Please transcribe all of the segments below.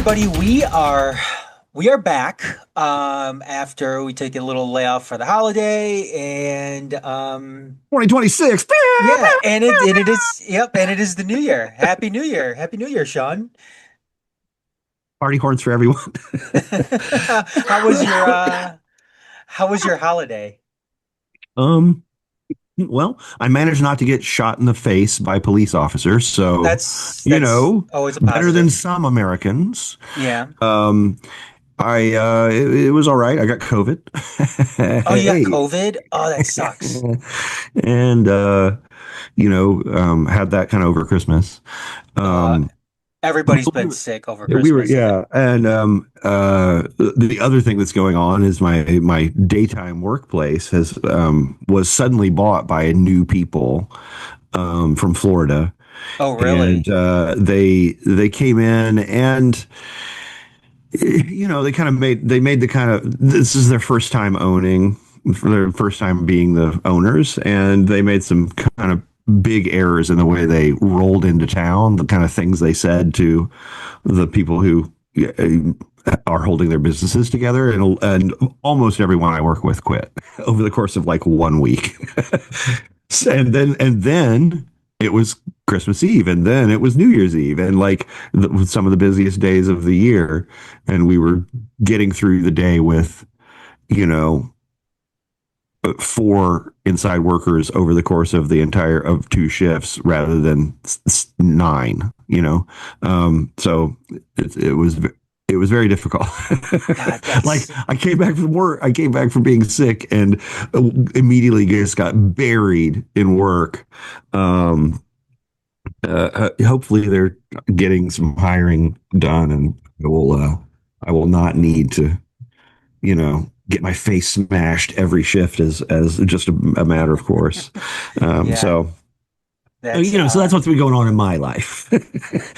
everybody. We are back after we took a little layoff for the holiday and 2026. yeah, and it is and it is the new year. Happy New Year. Happy New Year, Sean. Party horns for everyone. How was your how was your holiday? um, well, I managed not to get shot in the face by police officers, so That's always a better than positive. some Americans. Yeah. Um, it was all right. I got COVID. Oh, you got Hey. COVID? Oh, that sucks. And had that kind of over Christmas. Uh Um, Everybody's been sick over Yeah, we were, Christmas. yeah, and the other thing that's going on is my daytime workplace has was suddenly bought by new people from Florida, Oh, and really? they came in and they kind of made the kind of this is their first time owning, for their first time being the owners, and they made some kind of big errors in the way they rolled into town, the kind of things they said to the people who are holding their businesses together, and almost everyone I work with quit over the course of like 1 week. And then it was Christmas Eve, and then it was New Year's Eve, and like some of the busiest days of the year, and we were getting through the day with you know four inside workers over the course of the entire of two shifts rather than nine. So it was very difficult. God, Like that's I came back from work, I came back from being sick, and immediately just got buried in work. Um, Hopefully they're getting some hiring done, and I will not need to get my face smashed every shift as just a matter of course. yeah. So That's so that's what's been going on in my life.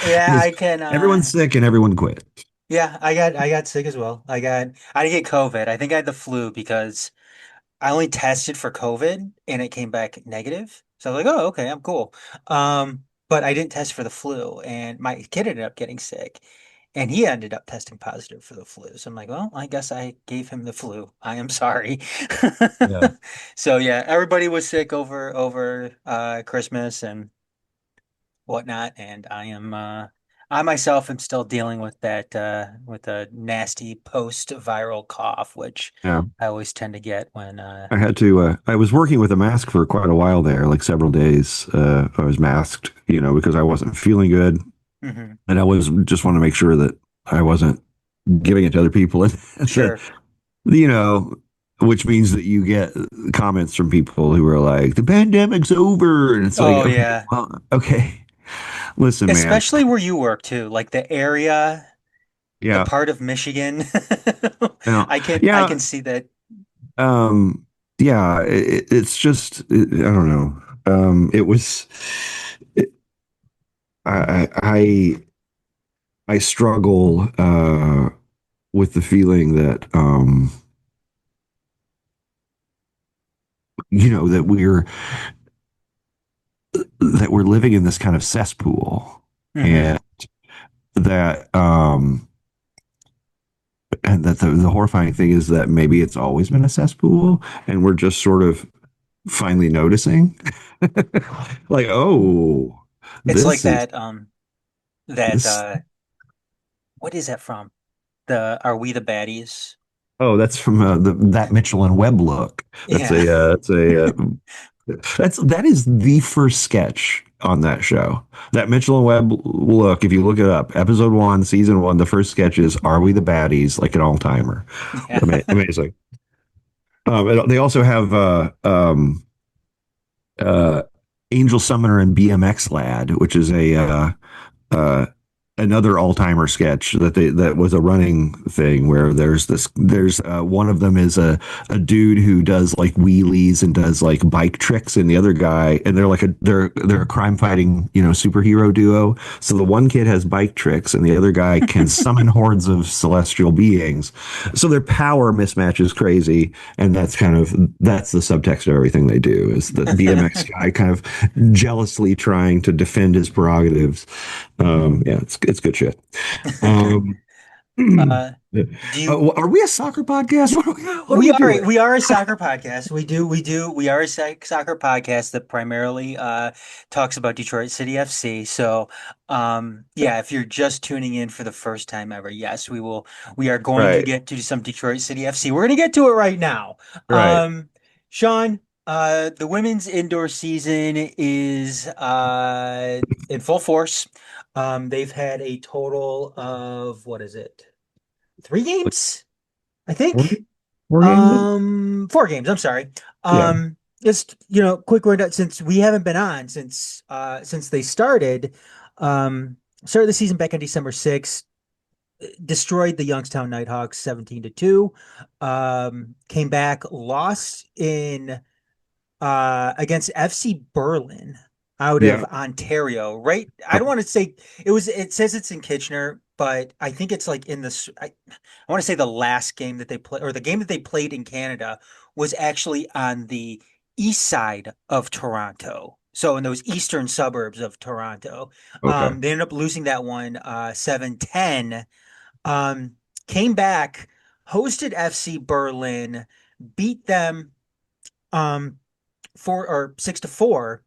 yeah, Is I can everyone's sick and everyone quit. yeah, I got sick as well. I didn't get COVID. I think I had the flu because I only tested for COVID and it came back negative. So I was like, oh, okay, I'm cool. But I didn't test for the flu and my kid ended up getting sick and he ended up testing positive for the flu. So I'm like, well, I guess I gave him the flu. I am sorry. Yeah. So yeah, everybody was sick over Christmas and whatnot, and I myself am still dealing with that with a nasty post-viral cough, which Yeah. I always tend to get when I had to, I was working with a mask for quite a while there, like several days. I was masked, because I wasn't feeling good. mhm, And I was just want to make sure that I wasn't giving it to other people. And sure. you know, which means that you get comments from people who are like, the pandemic's over. And it's like, Oh okay, yeah. well, okay, listen, man. Especially where you work too, like the area, the Yeah. part of Michigan. Yeah. I Yeah. can see that. Um, yeah. It's just, I don't know. It was, it, I, I struggle, with the feeling that, that we're living in this kind of cesspool, Hmm. and that the horrifying thing is that maybe it's always been a cesspool and we're just sort of finally noticing. Like, oh, It's like this is that this what is that from? The Are We the Baddies? oh, that's from that Mitchell and Webb look. Yeah. That is the first sketch on that show. That Mitchell and Webb look, if you look it up, episode one, season one, the first sketch is "Are we the baddies?" Like an all timer. Yeah. Amazing. They also have uh, Angel Summoner and BMX Lad, which is a uh, another all-timer sketch that was a running thing where there's one of them is a dude who does like wheelies and does like bike tricks, and the other guy, and they're a crime fighting superhero duo. So the one kid has bike tricks and the other guy can summon hordes of celestial beings, so their power mismatch is crazy, and that's the subtext of everything they do, is the BMX guy kind of jealously trying to defend his prerogatives. Yeah, it's good shit. Um, Uh, do you Are we a soccer podcast? What are We we are doing? we are a soccer podcast. We are a soccer podcast that primarily talks about Detroit City FC. So yeah, if you're just tuning in for the first time ever, yes, we are going to Right, get to some Detroit City FC. We're gonna get to it right now. right. Sean, the women's indoor season is in full force. They've had a total of what is it? 3 games, I Four, think. 4 games? 4 games. I'm sorry. Yeah, Just quick rundown since we haven't been on since they started. Started the season back on December 6th. Destroyed the Youngstown Nighthawks 17-2. Came back, lost in against FC Berlin out of yeah. Ontario, right? I don't want to say it says it's in Kitchener, but I think it's like I want to say the last game that they played or the game that they played in Canada was actually on the east side of Toronto. So in those eastern suburbs of Toronto. Okay. They ended up losing that one 7-10. Um, Came back, hosted FC Berlin, beat them um 6-4,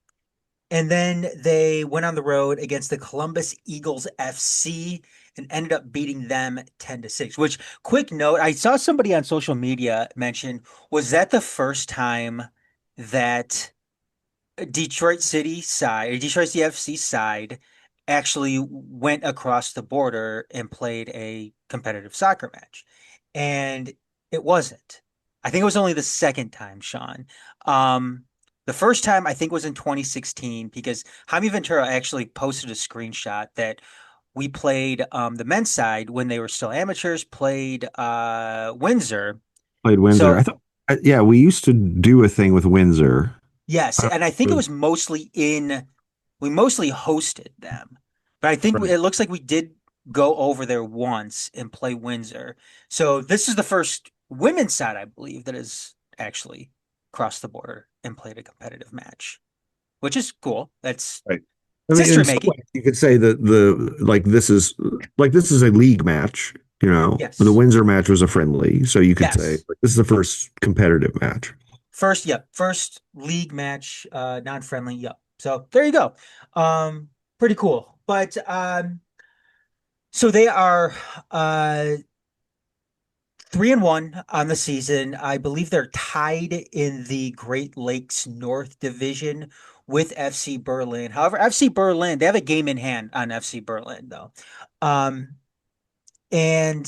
and then they went on the road against the Columbus Eagles FC and ended up beating them 10-6. Which, quick note, I saw somebody on social media mention, was that the first time that Detroit CFC side actually went across the border and played a competitive soccer match? And it wasn't. I think it was only the second time, Sean. Um, the first time I think was in 2016 because Jaime Ventura actually posted a screenshot that we played the men's side when they were still amateurs, played Windsor. Played Windsor. I So thought, yeah, we used to do a thing with Windsor. yes, I and I think it was mostly we mostly hosted them. But I think Right. it looks like we did go over there once and play Windsor. So this is the first women's side, I believe, that has actually crossed the border and played a competitive match, which is cool. Right. I It's mean, history in some making. ways, you could say that this is a league match. The Yes. Windsor match was a friendly, so you could say Yes. like, this is the first competitive match. First, yep. First league match, non-friendly. Yep. So there you go. Pretty cool. But so they are uh 3-1 on the season. I believe they're tied in the Great Lakes North Division with FC Berlin. However, FC Berlin, they have a game in hand on FC Berlin, though. Um, and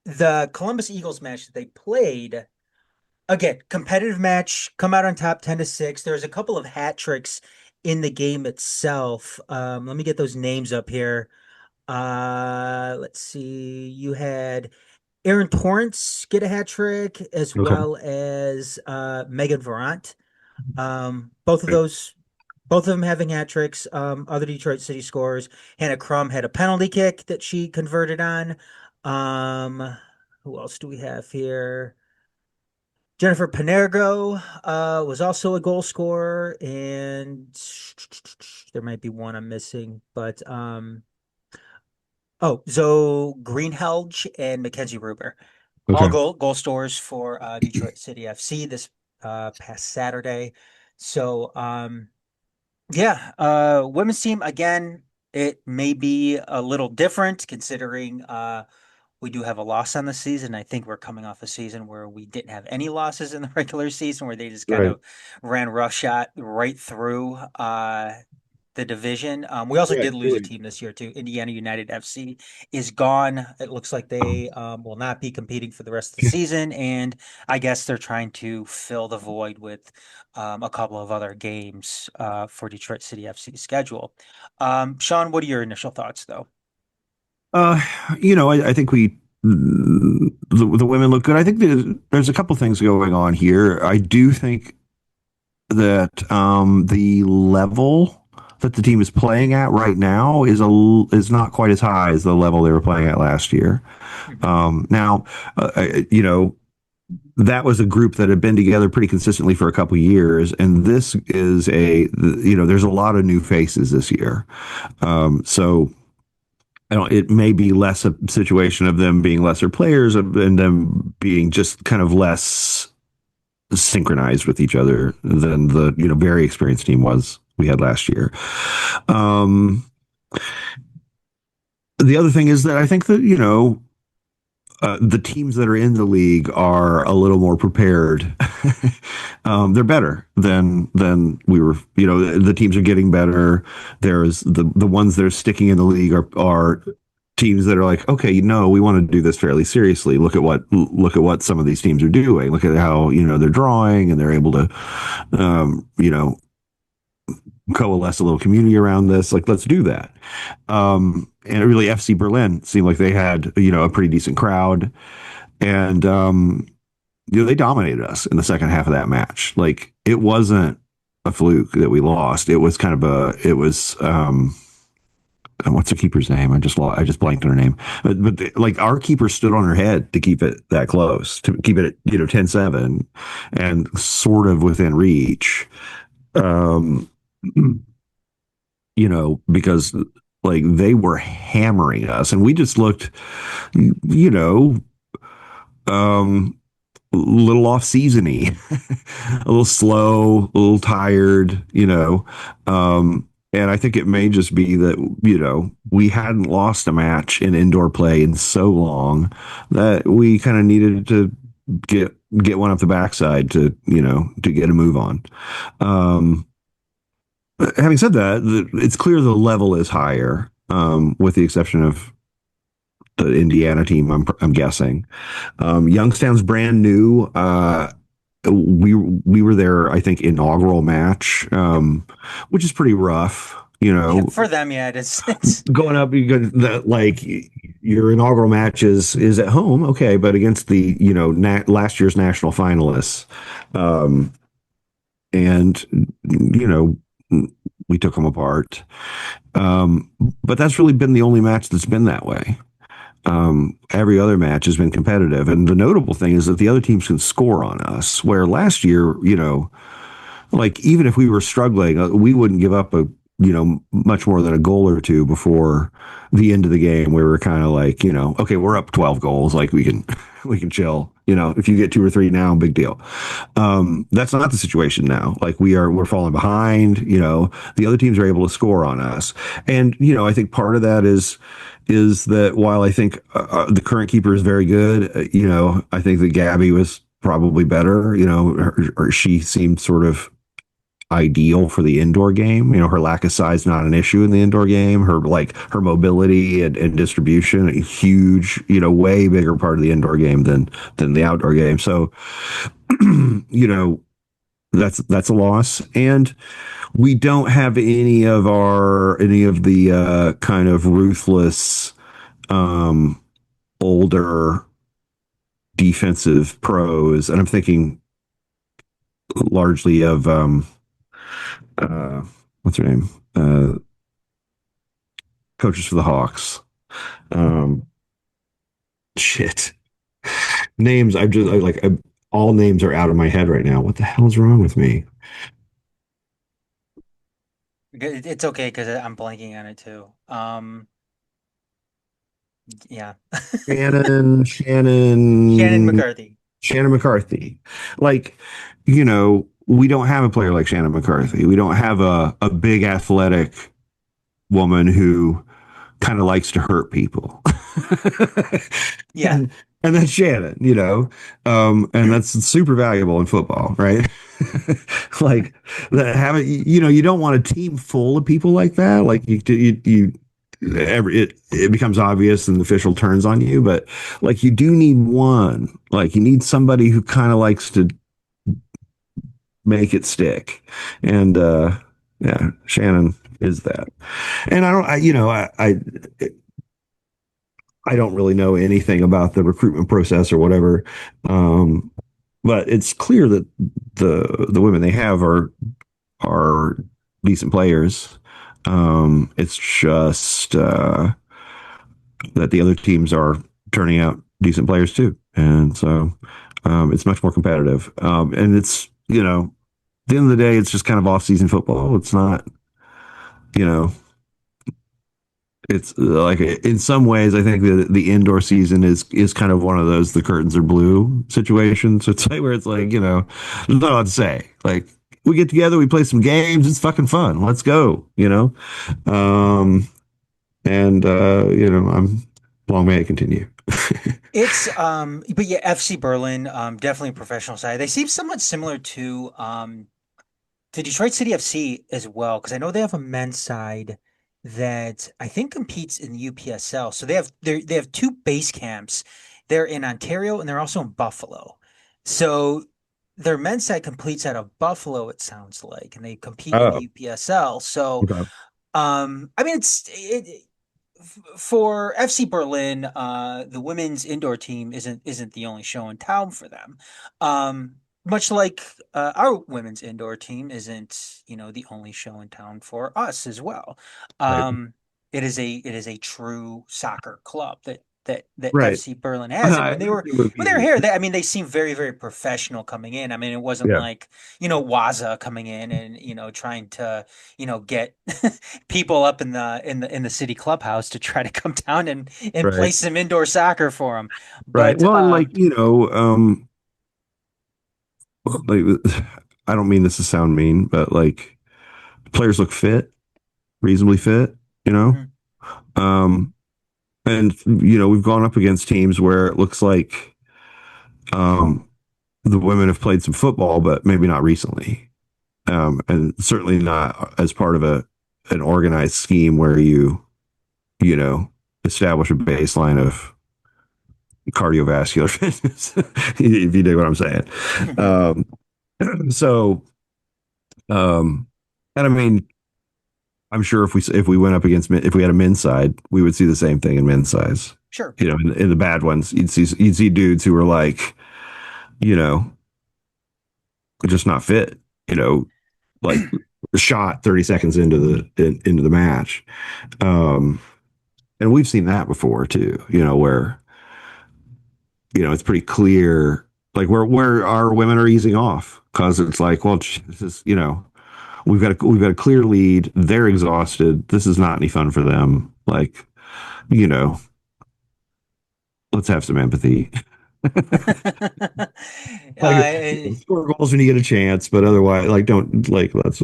the Columbus Eagles match that they played, again, competitive match, come out on top 10-6. There's a couple of hat tricks in the game itself. Let me get those names up here. Let's see. You had Aaron Torrance get a hat trick, as Okay. well as Megan Varant. Both of Right. those, both of them having hat tricks. Other Detroit City scores. Hannah Crum had a penalty kick that she converted on. Um, who else do we have here? Jennifer Panergo was also a goal scorer, and there might be one I'm missing, but oh, Zoe Greenhelge and Mackenzie Ruber, all Okay. goal scorers for Detroit City FC this past Saturday. So yeah, women's team again. It may be a little different considering we do have a loss on the season. I think we're coming off a season where we didn't have any losses in the regular season, where they just kind Right. of ran roughshod right through the division. We also Right. did lose a Right. team this year too. Indiana United FC is gone. It looks like they will not be competing for the rest of the season, and I guess they're trying to fill the void with a couple of other games for Detroit City FC's schedule. Sean, what are your initial thoughts, though? Uh, I think the women look good. I think there's a couple things going on here. I do think that the level that the team is playing at right now is not quite as high as the level they were playing at last year. Mhm. Now, that was a group that had been together pretty consistently for a couple of years, and this is there's a lot of new faces this year. So I don't. It may be less a situation of them being lesser players and them being just kind of less synchronized with each other than the very experienced team was we had last year. Um, the other thing is that I think that the teams that are in the league are a little more prepared. They're better than we were. The teams are getting better. There's the ones that are sticking in the league are teams that are like, okay, we want to do this fairly seriously. Look at what some of these teams are doing. Look at how they're drawing and they're able to, um, you know, coalesce a little community around this. Like, let's do that. And really, FC Berlin seemed like they had a pretty decent crowd, and they dominated us in the second half of that match. Like, it wasn't a fluke that we lost. It was kind of what's the keeper's name? I just blanked on her name. But like, our keeper stood on her head to keep it that close, to keep it at 10-7 and sort of within reach. Um, because like they were hammering us and we just looked, you know, um, a little off seasony, a little slow, a little tired, and I think it may just be that, we hadn't lost a match in indoor play in so long that we kind of needed to get one up the backside to get a move on. Um, Having said that, it's clear the level is higher, with the exception of the Indiana team. I'm guessing. Youngstown's brand new. We were their, I think, inaugural match, which is pretty rough. Yeah, for them, yeah, it is. It's Going up, like your inaugural match is at home, okay, but against the last year's national finalists, and we took them apart. Um, but that's really been the only match that's been that way. Every other match has been competitive, and the notable thing is that the other teams can score on us. Where last year, like even if we were struggling, we wouldn't give up much more than a goal or two before the end of the game. We were kind of like, okay, we're up 12 goals, like we can we can chill. If you get two or three now, big deal. That's not the situation now. Like we're falling behind. The other teams are able to score on us, and I think part of that is that while I think the current keeper is very good, I think that Gabby was probably better. Or she seemed sort of ideal for the indoor game. Her lack of size not an issue in the indoor game. Her mobility and distribution a huge, way bigger part of the indoor game than the outdoor game. So, you know, that's a loss. And we don't have any of the kind of ruthless older defensive pros. And I'm thinking largely of uh, what's her name? Coaches for the Hawks. Um, shit. Names. All names are out of my head right now. What the hell's wrong with me? it's okay because I'm blanking on it too. Yeah, Shannon, Shannon Shannon, McCarthy. Shannon McCarthy. Like, we don't have a player like Shannon McCarthy. We don't have a big athletic woman who kind of likes to hurt people. Yeah, and and that's Shannon. And that's super valuable in football, right? Like that having, you don't want a team full of people like that. Like it becomes obvious and the official turns on you, but like you do need one. Like you need somebody who kind of likes to make it stick. And yeah, Shannon is that. And I don't, I, you know, I don't really know anything about the recruitment process or whatever. Um, but it's clear that the women they have are decent players. It's just that the other teams are turning out decent players too, and so it's much more competitive. And it's at the end of the day, it's just kind of off-season football. It's not, you know, it's like in some ways, I think the indoor season is kind of one of those the curtains are blue situations. It's like where it's like, there's not a lot to say. Like we get together, we play some games, it's fucking fun. Let's go. Um, and I'm long may it continue. But yeah, FC Berlin, definitely a professional side. They seem somewhat similar to Detroit City FC as well, because I know they have a men's side that I think competes in the UPSL. So they have two base camps. They're in Ontario and they're also in Buffalo. So their men's side competes out of Buffalo, it sounds like, and they compete in the Oh, UPSL. So okay. I mean, for FC Berlin, the women's indoor team isn't the only show in town for them. Much like our women's indoor team isn't, the only show in town for us as well. Right. It is a true soccer club that Right. FC Berlin has. And I when they were agree with when they were you. here, I mean, they seemed very, very professional coming in. I mean, it wasn't Yeah. like, Waza coming in and, trying to, get people up in the city clubhouse to try to come down and play Right. some indoor soccer for them. Right. But Well, and like, like I don't mean this to sound mean, but like players look fit, reasonably fit, you know? mhm, Um, and we've gone up against teams where it looks like um the women have played some football, but maybe not recently. And certainly not as part of an organized scheme where you know, establish a baseline of cardiovascular fitness, if you dig what I'm saying. mhm, Um, so, and I mean, I'm sure if we went up against if we had a men's side, we would see the same thing in men's size. sure. In the bad ones, you'd see dudes who were like, you know, just not fit. Like shot 30 seconds into the match. Um, and we've seen that before too. Where it's pretty clear, like where our women are easing off because it's like, well, this is we've got a clear lead. They're exhausted. This is not any fun for them. Like, you know, let's have some empathy. Like, uh, score goals when you get a chance, but otherwise, like, don't like that's.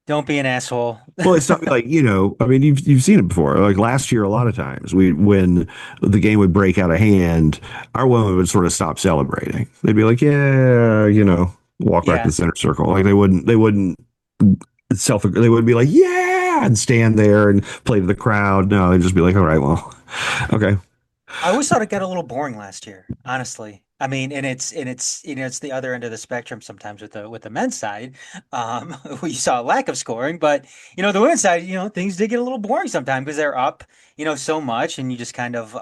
don't be an asshole. Well, it's not like I mean, you've seen it before. Like last year, a lot of times when the game would break out of hand, our women would sort of stop celebrating. They'd be like, yeah, walk back to Yeah. the center circle. Like they wouldn't they wouldn't be like, yeah, and stand there and play to the crowd. No, they'd just be like, all right, well, okay, I always thought it got a little boring last year, honestly. I mean, and it's it's the other end of the spectrum sometimes with the men's side. We saw a lack of scoring, but the women's side, things did get a little boring sometimes because they're up, so much, and you just kind of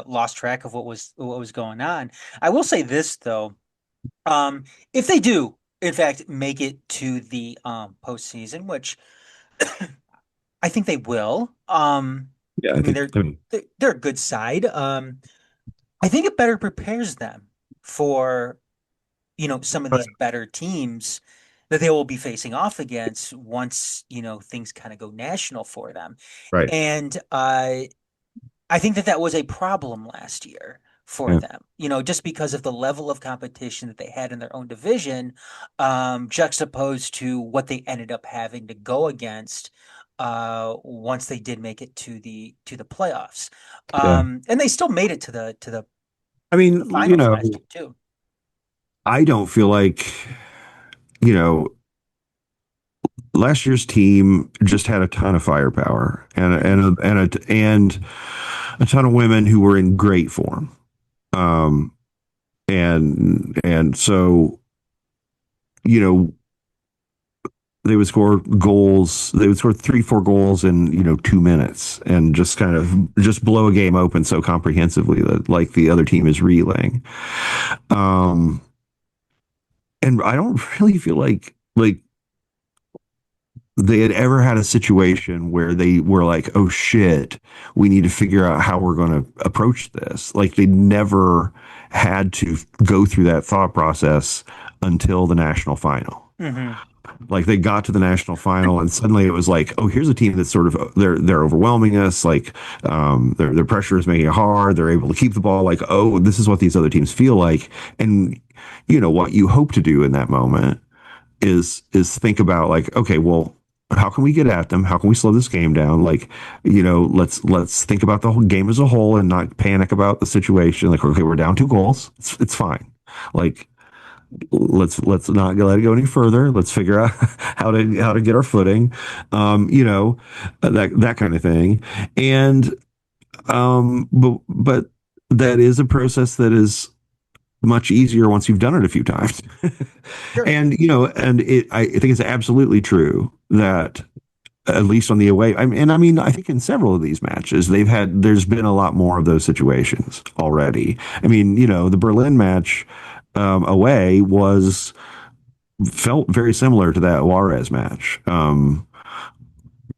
lost track of what was going on. I will say this though, if they do, in fact, make it to the postseason, which I think they will. yeah, I I mean, think, they're I mean, they're, they're a good side. I think it better prepares them for, some of right, these better teams that they will be facing off against once, things kind of go national for them. right, And I think that was a problem last year for yeah, them, just because of the level of competition that they had in their own division, juxtaposed to what they ended up having to go against once they did make it to the playoffs. yeah. And they still made it I to the mean, finals last year too. I don't feel like you know last year's team just had a ton of firepower Mhm. and a ton of women who were in great form. Um, and so you know they would score goals. They would score 3, 4 goals in 2 minutes and just kind of just blow a game open so comprehensively that like the other team is reeling. Um, and I don't really feel like they had ever had a situation where they were like, oh shit, we need to figure out how we're going to approach this. Like they never had to go through that thought process until the national final. Mhm. Like they got to the national final and suddenly it was like, oh, here's a team that's sort of they're overwhelming us. Like their pressure is making it hard. They're able to keep the ball. Like, oh, this is what these other teams feel like. And you know what you hope to do in that moment is think about like, okay, well, how can we get at them? How can we slow this game down? Like, you know, let's think about the whole game as a whole and not panic about the situation. Like, okay, we're down 2 goals. It's fine. Like, let's not let it go any further. Let's figure out how to get our footing. You know, that kind of thing. And but that is a process that is much easier once you've done it a few times. Sure. And you know, and I think it's absolutely true that at least on the away, I mean, I think in several of these matches, there's been a lot more of those situations already. I mean, you know, the Berlin match away felt very similar to that Juarez match.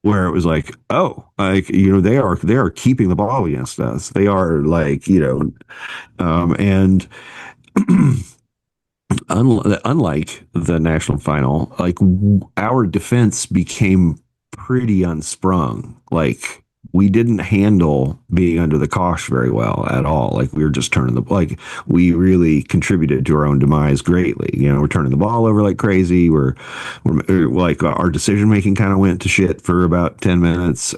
Where it was like, oh, like you know, they are keeping the ball against us. They are like, you know, and unlike the national final, like our defense became pretty unsprung. Like we didn't handle being under the cosh very well at all. Like we were just like we really contributed to our own demise greatly. You know, we're turning the ball over like crazy. We're like our decision making kind of went to shit for about 10 minutes.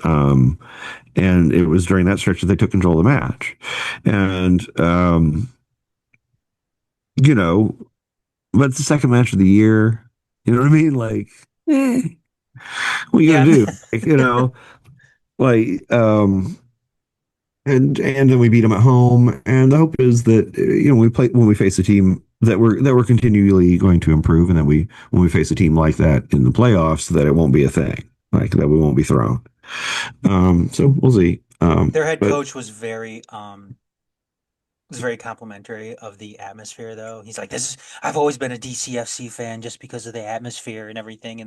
And it was during that stretch that they took control of the match. And you know, but it's the second match of the year. You know what I mean? Like, eh, what are you Yeah. gonna do? Like, you know, like, and then we beat them at home. And the hope is that you know we play when we face a team that we're continually going to improve, and that we when we face a team like that in the playoffs, that it won't be a thing, like that we won't be thrown. So we'll see. Their head But coach was very complimentary of the atmosphere though. He's like, "This is I've always been a DCFC fan just because of the atmosphere and everything."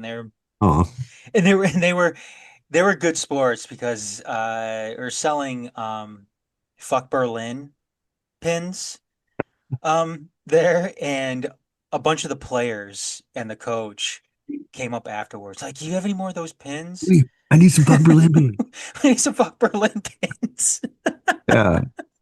oh, And they were good sports because are selling fuck Berlin pins there, and a bunch of the players and the coach came up afterwards like, "Do you have any more of those pins?" I need some Buck Berlin. I need some fuck Berlin pins. Yeah.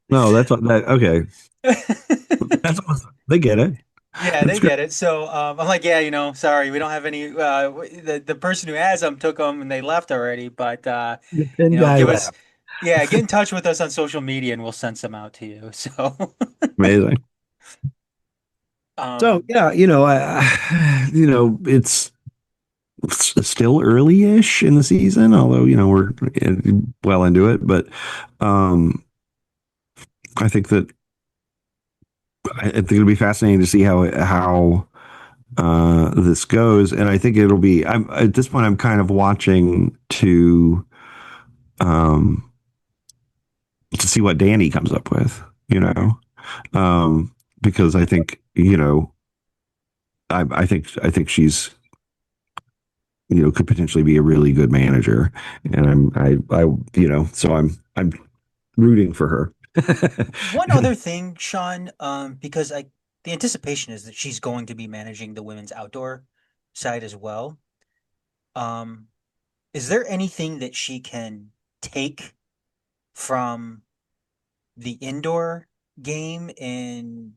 No, that's what that. Okay, that's awesome. They get it. Yeah, they That's great. get it. So I'm like, yeah, sorry, we don't have any. The person who has them took them and they left already. But The thin guy give us, laugh. yeah, get in touch with us on social media and we'll send some out to you. So, Amazing. So um, yeah, you know, you know, it's still early-ish in the season, although you know we're well into it. But um, I think that I think it'll be fascinating to see how this goes, and I think it'll be. I'm at this point. I'm kind of watching um, to see what Danny comes up with. You mhm. know, because I think you know I think she's you know could potentially be a really good manager, and I you know so I'm rooting for her. One other thing, Sean, because the anticipation is that she's going to be managing the women's outdoor side as well. Um, is there anything that she can take from the indoor game and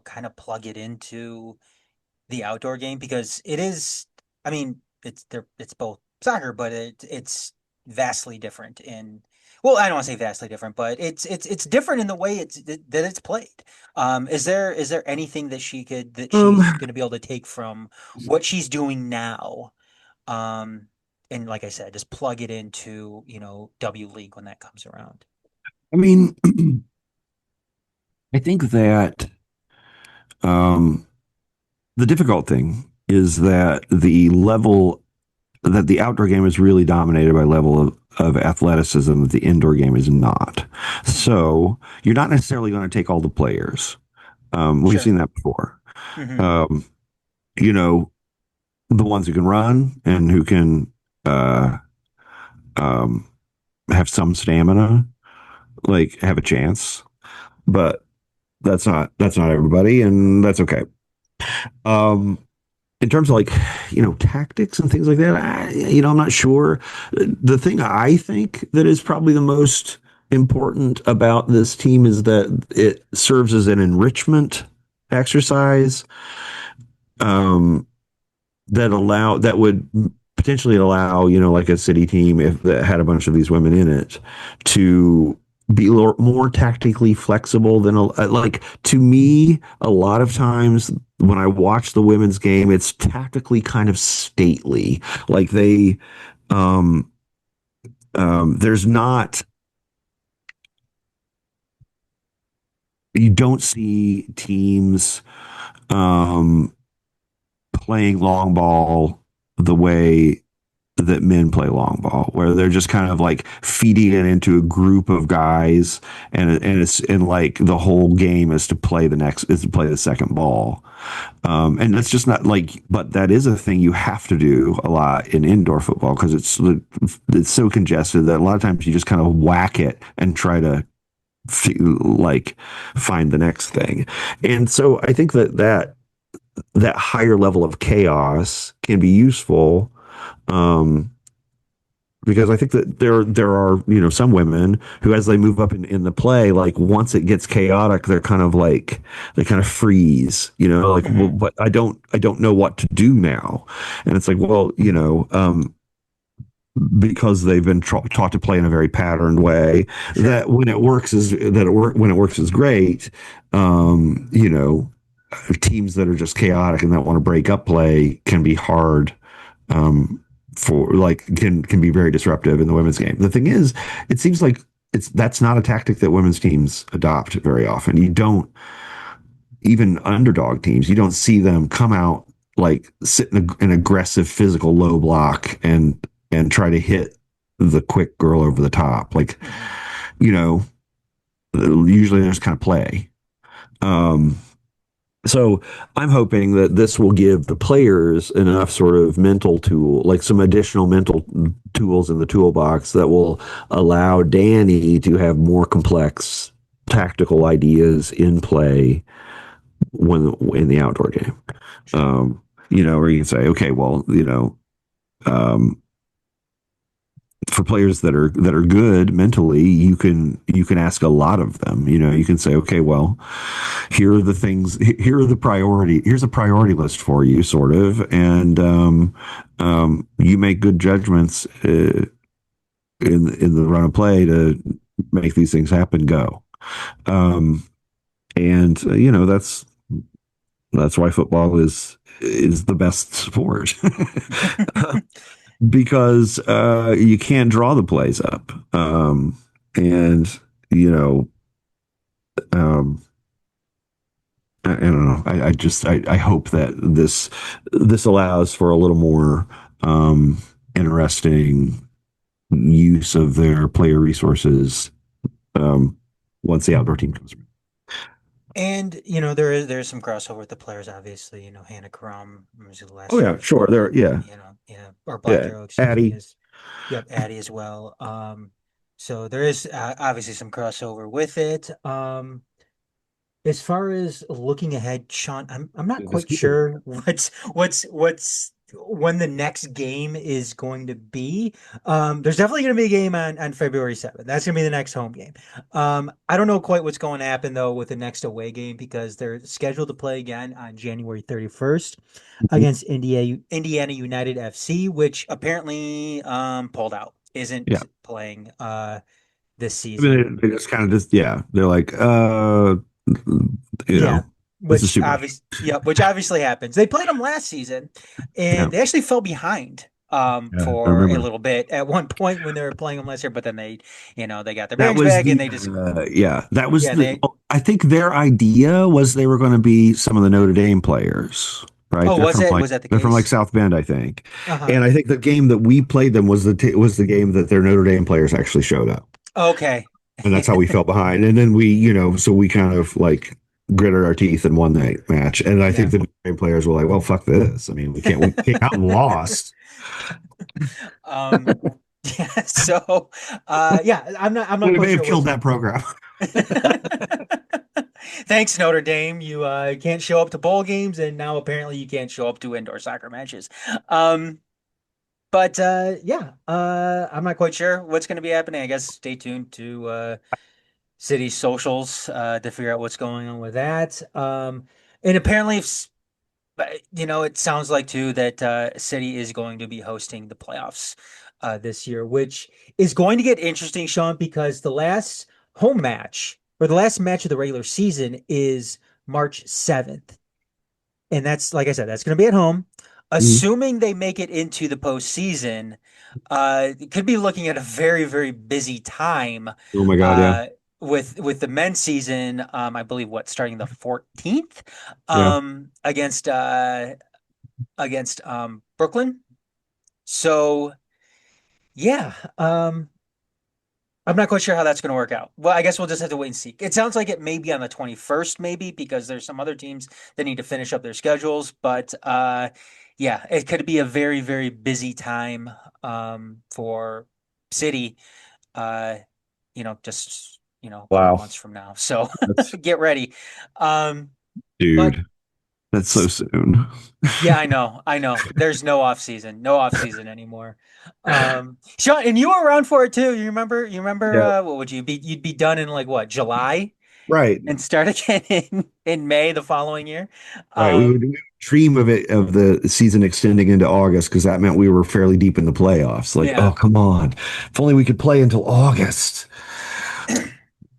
kind of plug it into the outdoor game? Because it is, I mean, it's both soccer, but it's vastly different in, well, I don't want to say vastly different, but it's different in the way that it's played. Is there anything that um, she's going to be able to take from what she's doing now, um and like I said, just plug it into W League when that comes around? I mean, I think that um, the difficult thing is that the outdoor game is really dominated by level of athleticism that the indoor game is not. Hmm. So you're not necessarily going to take all the players. We've Sure. seen that before. Hmm. Um, you know, the ones who can run and who can uh, um, have some stamina, like have a chance. But that's not everybody, and that's okay. Um, in terms of like, tactics and things like that, I'm not sure. The thing I think that is probably the most important about this team is that it serves as an enrichment exercise. Um, that would potentially allow, like a city team if that had a bunch of these women in it to be more tactically flexible than like, to me, a lot of times when I watch the women's game, it's tactically kind of stately. Like um there's not you don't see teams um playing long ball the way that men play long ball, where they're just kind of like feeding it into a group of guys, and like the whole game is to play the second ball, and that's just not like. But that is a thing you have to do a lot in indoor football because it's so congested that a lot of times you just kind of whack it and try to like find the next thing, and so I think that higher level of chaos can be useful. Um, because I think that there are, some women who, as they move up in the play, like once it gets chaotic, they kind of freeze, like, well, Hmm. but I don't know what to do now. And it's like, well, because they've been taught to play in a very patterned way, Sure. that when it works is great. um you know Teams that are just chaotic and that want to break up play can be hard, um, for like can be very disruptive in the women's game. The thing is, it seems like that's not a tactic that women's teams adopt very often. You don't even underdog teams. You don't see them come out like sit in an aggressive physical low block and try to hit the quick girl over the top. Like, Hmm. you know, usually there's kind of play. Um, So I'm hoping that this will give the players enough sort of mental tool, like some additional mental tools in the toolbox that will allow Danny to have more complex tactical ideas in play when in the outdoor game. Sure. Where you can say, okay, well, um, for players that are good mentally, you can ask a lot of them. You can say, okay, well, here are the things, here are the priority, here's a priority list for you, sort of, and you make good judgments in the run of play to make these things happen. Go, um, and that's why football is the best sport. Because you can't draw the plays up. And, you know, um, I don't know. I hope that this allows for a little more interesting use of their player resources um, once the outdoor team comes around. And there's some crossover with the players, obviously. Hannah Crum was the Oh last year yeah, sure. before. There, yeah, Yeah, or Black yeah. Arrow, excuse me, Addie, is yep, Addie as well. So there is obviously some crossover with it. As far as looking ahead, Sean, I'm not the quite mosquito. sure what's when the next game is going to be. There's definitely going to be a game on February 7th. That's going to be the next home game. I don't know quite what's going to happen though with the next away game because they're scheduled to play again on January 31st against Indiana United FC, which apparently pulled out, Yeah. isn't playing this I mean, season. they just kind of yeah. They're like, you Yeah, know, this is which too much. obviously, yeah, which obviously happens. They played them last season, Yeah. and they actually fell behind Yeah, I for a remember. little bit at one point when they were playing them last year. But then they got their That bearings was back, and the they just yeah, that was yeah the they I think their idea was they were going to be some of the Notre Dame players, right? oh was that the They're from like case? South Bend, I think. Uh-huh. And I think the game that we played them was the game that their Notre Dame players actually showed up. Okay. And that's how we fell behind. And then so we kind of like gritted our teeth and won that match. And I think Yeah. the Notre Dame players were like, "Well, fuck this. I mean, we came out and lost." um yeah, so yeah, I'm not We quite may have sure killed what's that program. Thanks, Notre Dame. You can't show up to bowl games, and now apparently you can't show up to indoor soccer matches. Um, but yeah, I'm not quite sure what's going to be happening. I guess stay tuned to city socials to figure out what's going on with that. And apparently, it sounds like too that City is going to be hosting the playoffs this year, which is going to get interesting, Sean, because the last home match or the last match of the regular season is March 7th. And that's, like I said, that's going to be at home. Mhm. Assuming they make it into the postseason, it could be looking at a very, very busy time Oh my God, yeah, uh, with the men's season. I believe starting the 14th yeah. against Brooklyn. So yeah, I'm not quite sure how that's going to work out. Well, I guess we'll just have to wait and see. It sounds like it may be on the 21st, maybe because there's some other teams that need to finish up their schedules. But yeah, it could be a very, very busy time for City. Uh, just a couple Wow, months from now. So that's get ready. Um, but dude. That's so soon. Yeah, I know. There's no off season anymore. Sean, and you were around for it too. You remember Yeah, what would you be you'd be done in like what, July right, and start again in May the following year. right. We Um would dream of the season extending into August because that meant we were fairly deep in the playoffs. Like, oh, yeah. come on, if only we could play until August.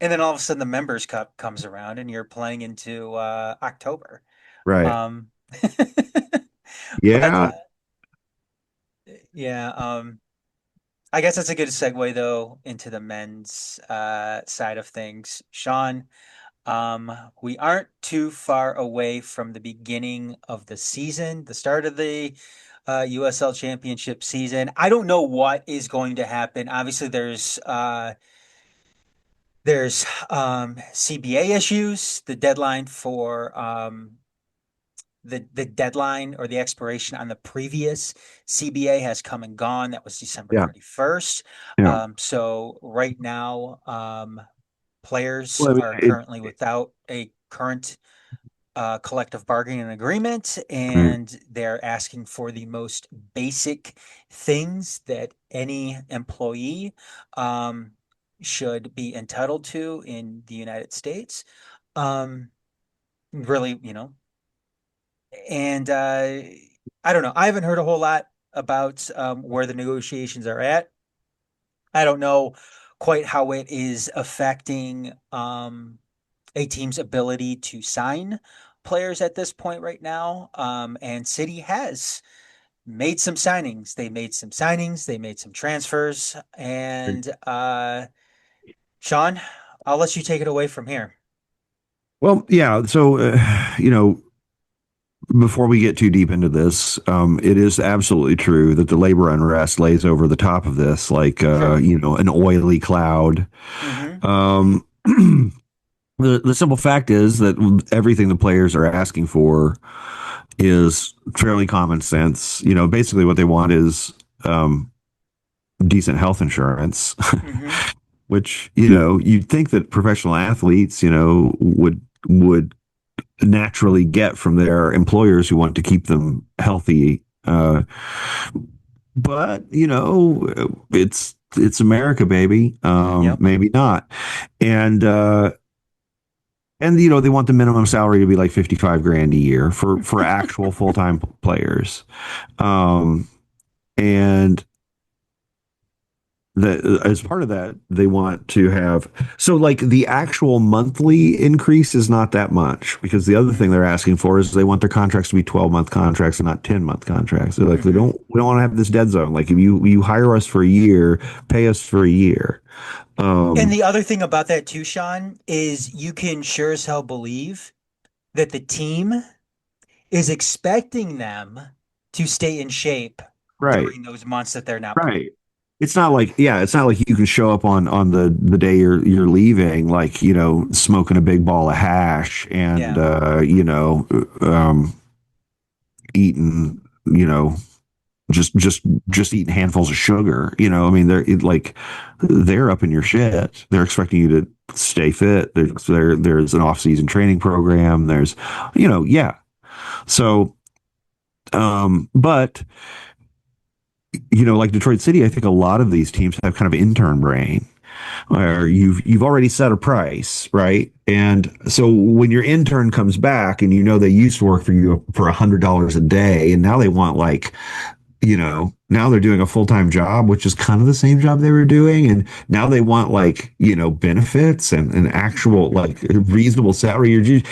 And then all of a sudden the Members Cup comes around and you're playing into October. Right. Um but Yeah. yeah, I guess that's a good segue though into the men's side of things. Sean, we aren't too far away from the beginning of the season, the start of the USL Championship season. I don't know what is going to happen. Obviously, there's CBA issues. The deadline or the expiration on the previous CBA has come and gone. That was December Yeah. 31st. Yeah. So right now, players Well, I mean, are currently without a current collective bargaining agreement, right. and they're asking for the most basic things that any employee um, should be entitled to in the United States. Really, and I don't know. I haven't heard a whole lot about where the negotiations are at. I don't know quite how it is affecting a team's ability to sign players at this point right now. And City has made some signings. They made some signings. They made some transfers. And Sean, I'll let you take it away from here. Well, yeah. So, before we get too deep into this, it is absolutely true that the labor unrest lays over the top of this like, Sure. an oily cloud. Mm-hmm. Um, the simple fact is that everything the players are asking for is fairly common sense. Basically what they want is decent health insurance, Mm-hmm. which you'd think that professional athletes would naturally get from their employers who want to keep them healthy. But it's America, baby. Yep. Maybe not. And they want the minimum salary to be like 55 grand a year for actual full-time players. Um, and as part of that, they want to have so like the actual monthly increase is not that much because the other thing Mm-hmm. they're asking for is they want their contracts to be 12-month contracts and not 10-month contracts. They're like, Mm-hmm. we don't want to have this dead zone. Like if you hire us for a year, pay us for a year. And Um, the other thing about that too, Sean, is you can sure as hell believe that the team is expecting them to stay in shape right, during those months that they're not playing. right. It's not like you can show up on the day you're leaving, like, smoking a big ball of hash and, Yeah. eating, just eating handfuls of sugar. I mean, they're up in your shit. They're expecting you to stay fit. There's an off-season training program. Yeah. So, but like Detroit City, I think a lot of these teams have kind of intern brain, where you've already set a price, right? And so when your intern comes back and they used to work for you for $100 a day, and now they want like now they're doing a full-time job, which is kind of the same job they were doing. And now they want like, benefits and an actual like reasonable salary.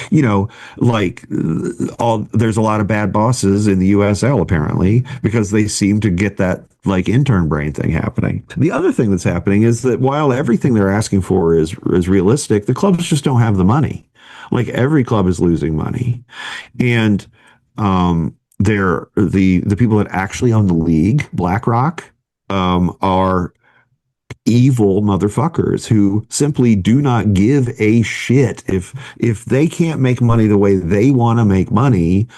Like there's a lot of bad bosses in the USL apparently, because they seem to get that like intern brain thing happening. The other thing that's happening is that while everything they're asking for is realistic, the clubs just don't have the money. Like every club is losing money. And they're the people that actually own the league, BlackRock, are evil motherfuckers who simply do not give a shit. If they can't make money the way they want to make money,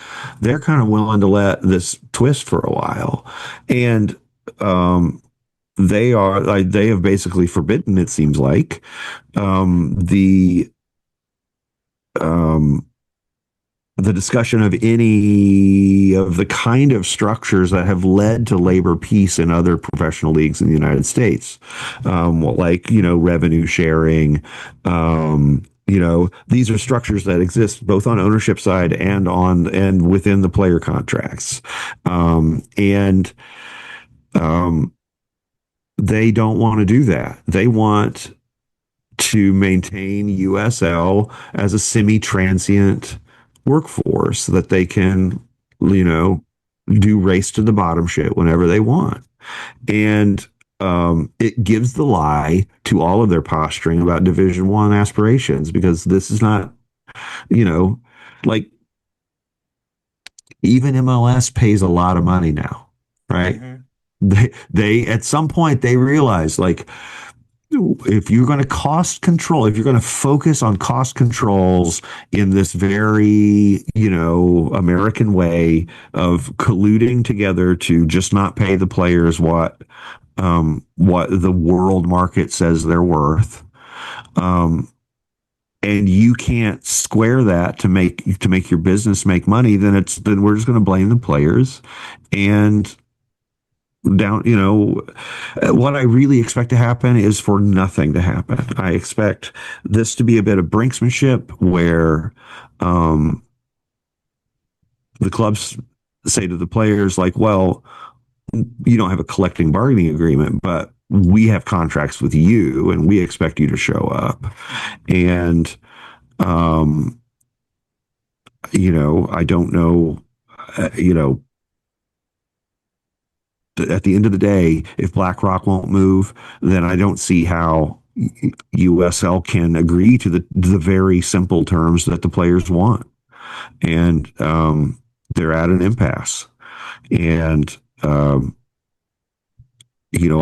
they're kind of willing to let this twist for a while. And they have basically forbidden, it seems like, the um the discussion of any of the kind of structures that have led to labor peace in other professional leagues in the United States, like revenue sharing. These are structures that exist both on ownership side and within the player contracts, and um, they don't want to do that. They want to maintain USL as a semi-transient workforce that they can, you know, do race to the bottom shit whenever they want. And it gives the lie to all of their posturing about Division One aspirations, because this is not, you know, like even MLS pays a lot of money now, right? Hmm. They at some point they realize like if you're going to cost control, if you're going to focus on cost controls in this very, American way of colluding together to just not pay the players what the world market says they're worth, um, and you can't square that to make your business make money, then we're just going to blame the players and down, what I really expect to happen is for nothing to happen. I expect this to be a bit of brinksmanship where um, the clubs say to the players, like, well, you don't have a collecting bargaining agreement, but we have contracts with you and we expect you to show up. Hmm. And, um, I don't know, uh, you know, at the end of the day, if BlackRock won't move, then I don't see how USL can agree to the very simple terms that the players want, and they're at an impasse. And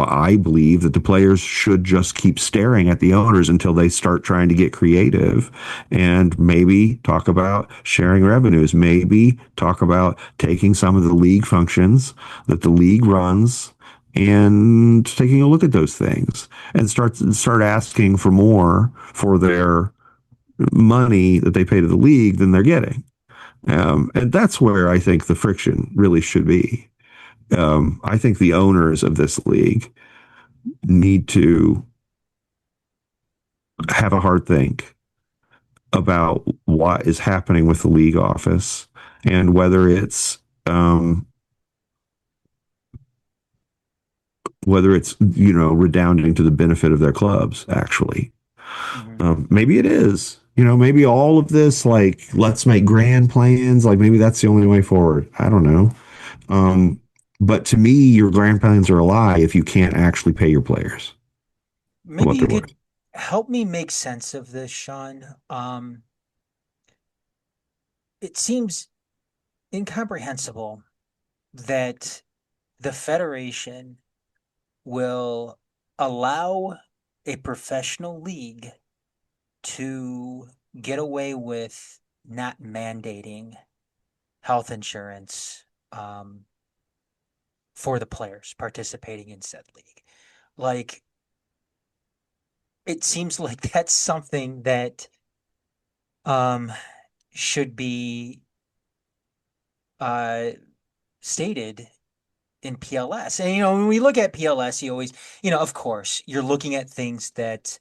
I believe that the players should just keep staring at the owners until they start trying to get creative and maybe talk about sharing revenues, maybe talk about taking some of the league functions that the league runs and taking a look at those things and start asking for more for their money that they pay to the league than they're getting. And that's where I think the friction really should be. I think the owners of this league need to have a hard think about what is happening with the league office and whether it's redounding to the benefit of their clubs actually. Hmm. Maybe it is. Maybe all of this, like, let's make grand plans. Like, maybe that's the only way forward. I don't know. But to me, your grand plans are a lie if you can't actually pay your players Maybe what you they're worth. could help me make sense of this, Sean. It seems incomprehensible that the Federation will allow a professional league to get away with not mandating health insurance, um, for the players participating in said league. Like, it seems like that's something that um should be uh stated in PLS. And when we look at PLS, you always, of course, you're looking at things that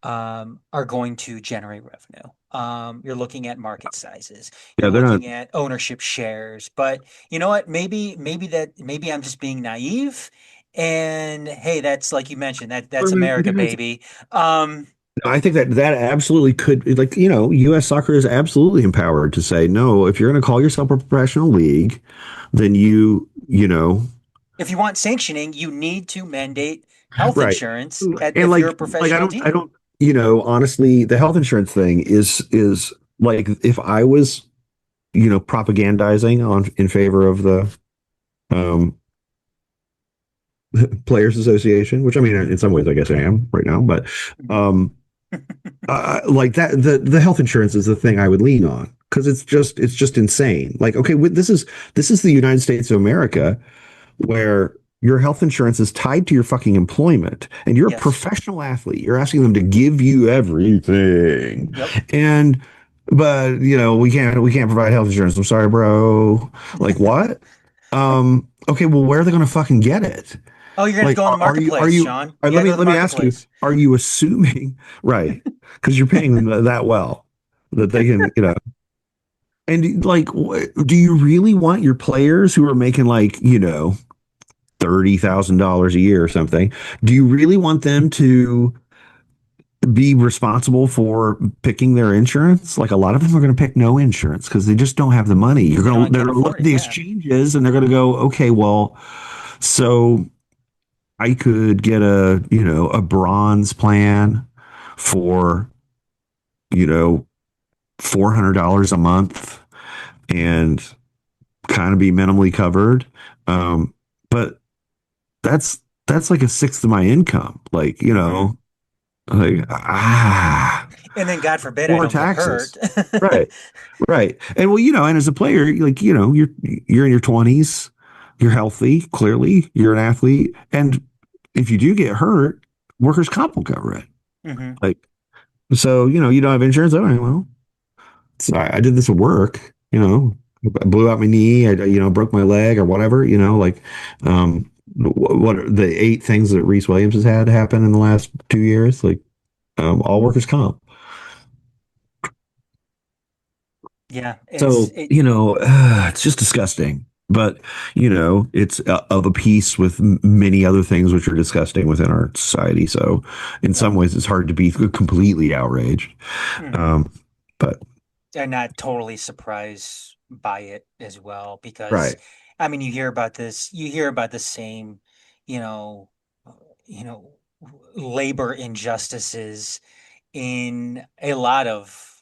are going to generate revenue. You're looking at market sizes. Yeah, You're they're not. looking at ownership shares. But you know what? Maybe I'm just being naive. And hey, that's like you mentioned, that's America, baby. Um, I think that that absolutely could, like, U.S. soccer is absolutely empowered to say, no, if you're going to call yourself a professional league, then if you want sanctioning, you need to mandate health right. insurance And if you're a like, professional I team. don't, honestly, the health insurance thing is like, if I was, propagandizing in favor of the um, Players Association, which I mean, in some ways, I guess I am right now, but Mhm. um, like that, the health insurance is the thing I would lean on because it's just insane. Like, okay, this is the United States of America where your health insurance is tied to your fucking employment and you're a Yes. professional athlete. You're asking them to give you everything. Yep. And but we can't provide health insurance. I'm sorry, bro. Like what? Okay, well, where are they gonna fucking get it? Oh, you're gonna have to Like go in the are marketplace, you Sean. are, You let gotta me go to the let me ask you, marketplace. are you assuming right? Because you're paying them that well that they can, and like, do you really want your players who are making like, $30,000 a year or something? Do you really want them to be responsible for picking their insurance? Like a lot of them are going to pick no insurance because they just don't have the money. They're Can't going to look afford at it. the Yeah. exchanges and they're going to go, okay, well, so I could get a bronze plan for, you know, $400 a month and kind of be minimally covered. But that's like a sixth of my income. Like, Hmm. like, And then God forbid I more don't get hurt. taxes. Right. Right. And well, and as a player, like, you're in your 20s, you're healthy, clearly, you're an athlete. And if you do get hurt, workers' comp will cover it. Hmm. Like, so, you don't have insurance. Oh, well, so I did this at work, I blew out my knee, I, broke my leg or whatever, like, what are the 8 things that Reese Williams has had happen in the last 2 years? Like, all workers' comp. Yeah, So, it's just disgusting. But, it's of a piece with many other things which are disgusting within our society. So, in some Yep. ways, it's hard to be completely outraged. Hmm. Um, but, I'm not totally surprised by it as well because right, I mean you hear about the same, you know, uh, you know, labor injustices in a lot of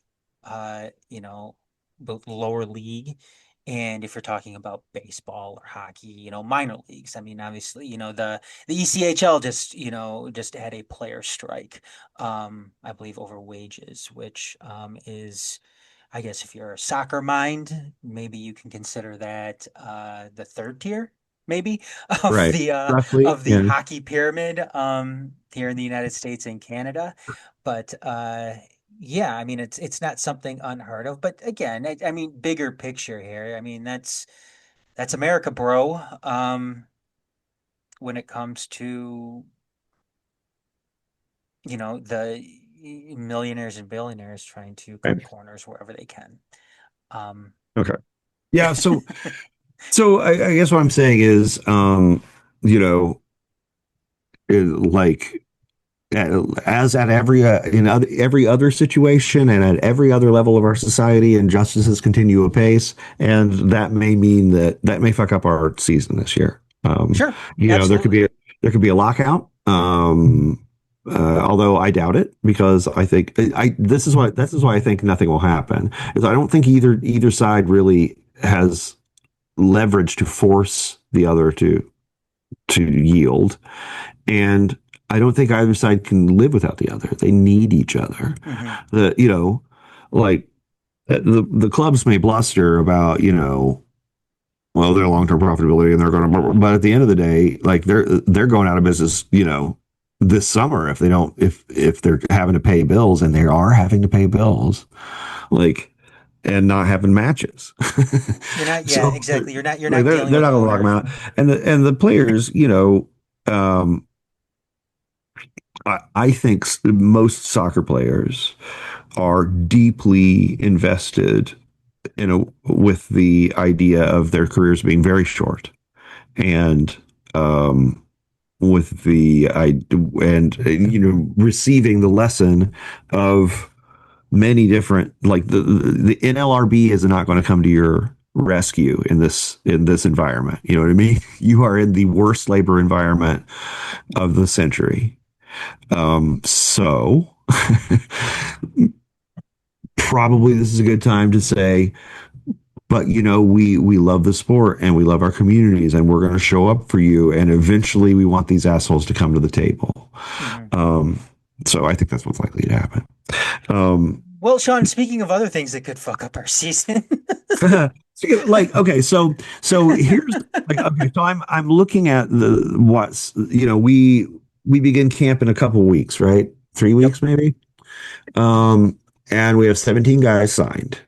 both lower league and if you're talking about baseball or hockey, minor leagues. I mean, obviously, the ECHL just had a player strike, I believe over wages, which is I guess if you're a soccer mind, maybe you can consider that the third tier, maybe of right. the Yeah. hockey pyramid here in the United States and Canada. But yeah, I mean it's not something unheard of. But again, I mean bigger picture here. I mean that's America, bro. When it comes to the millionaires and billionaires trying to cut Right. corners wherever they can. Um, Okay. Yeah. So I guess what I'm saying is, you know, like, as at every other situation and at every other level of our society, injustices continue apace, and that may mean that may fuck up our season this year. sure, There could absolutely. be a lockout. Although I doubt it because I think this is why I think nothing will happen. Is I don't think either side really has leverage to force the other to yield. And I don't think either side can live without the other. They need each other. Hmm. The like the clubs may bluster about well, their long-term profitability, and they're going to. But at the end of the day, like they're going out of business, this summer if they don't if they're having to pay bills, and they are having to pay bills, like and not having matches. You're not, yeah, So exactly. You're like not dealing they're with not the going to lock them owner. out, and the players, I think most soccer players are deeply invested with the idea of their careers being very short, and um, with the I and receiving the lesson of many different, like the NLRB is not going to come to your rescue in this environment. You know what I mean? You are in the worst labor environment of the century. So probably this is a good time to say, but we love the sport and we love our communities, and we're going to show up for you, and eventually we want these assholes to come to the table. Hmm. um so I think that's what's likely to happen. um Well, Sean, speaking of other things that could fuck up our season. like, okay, so here's, like, okay, so I'm looking at the what's we begin camp in a couple weeks, right? three Yep. weeks maybe. And we have 17 guys signed.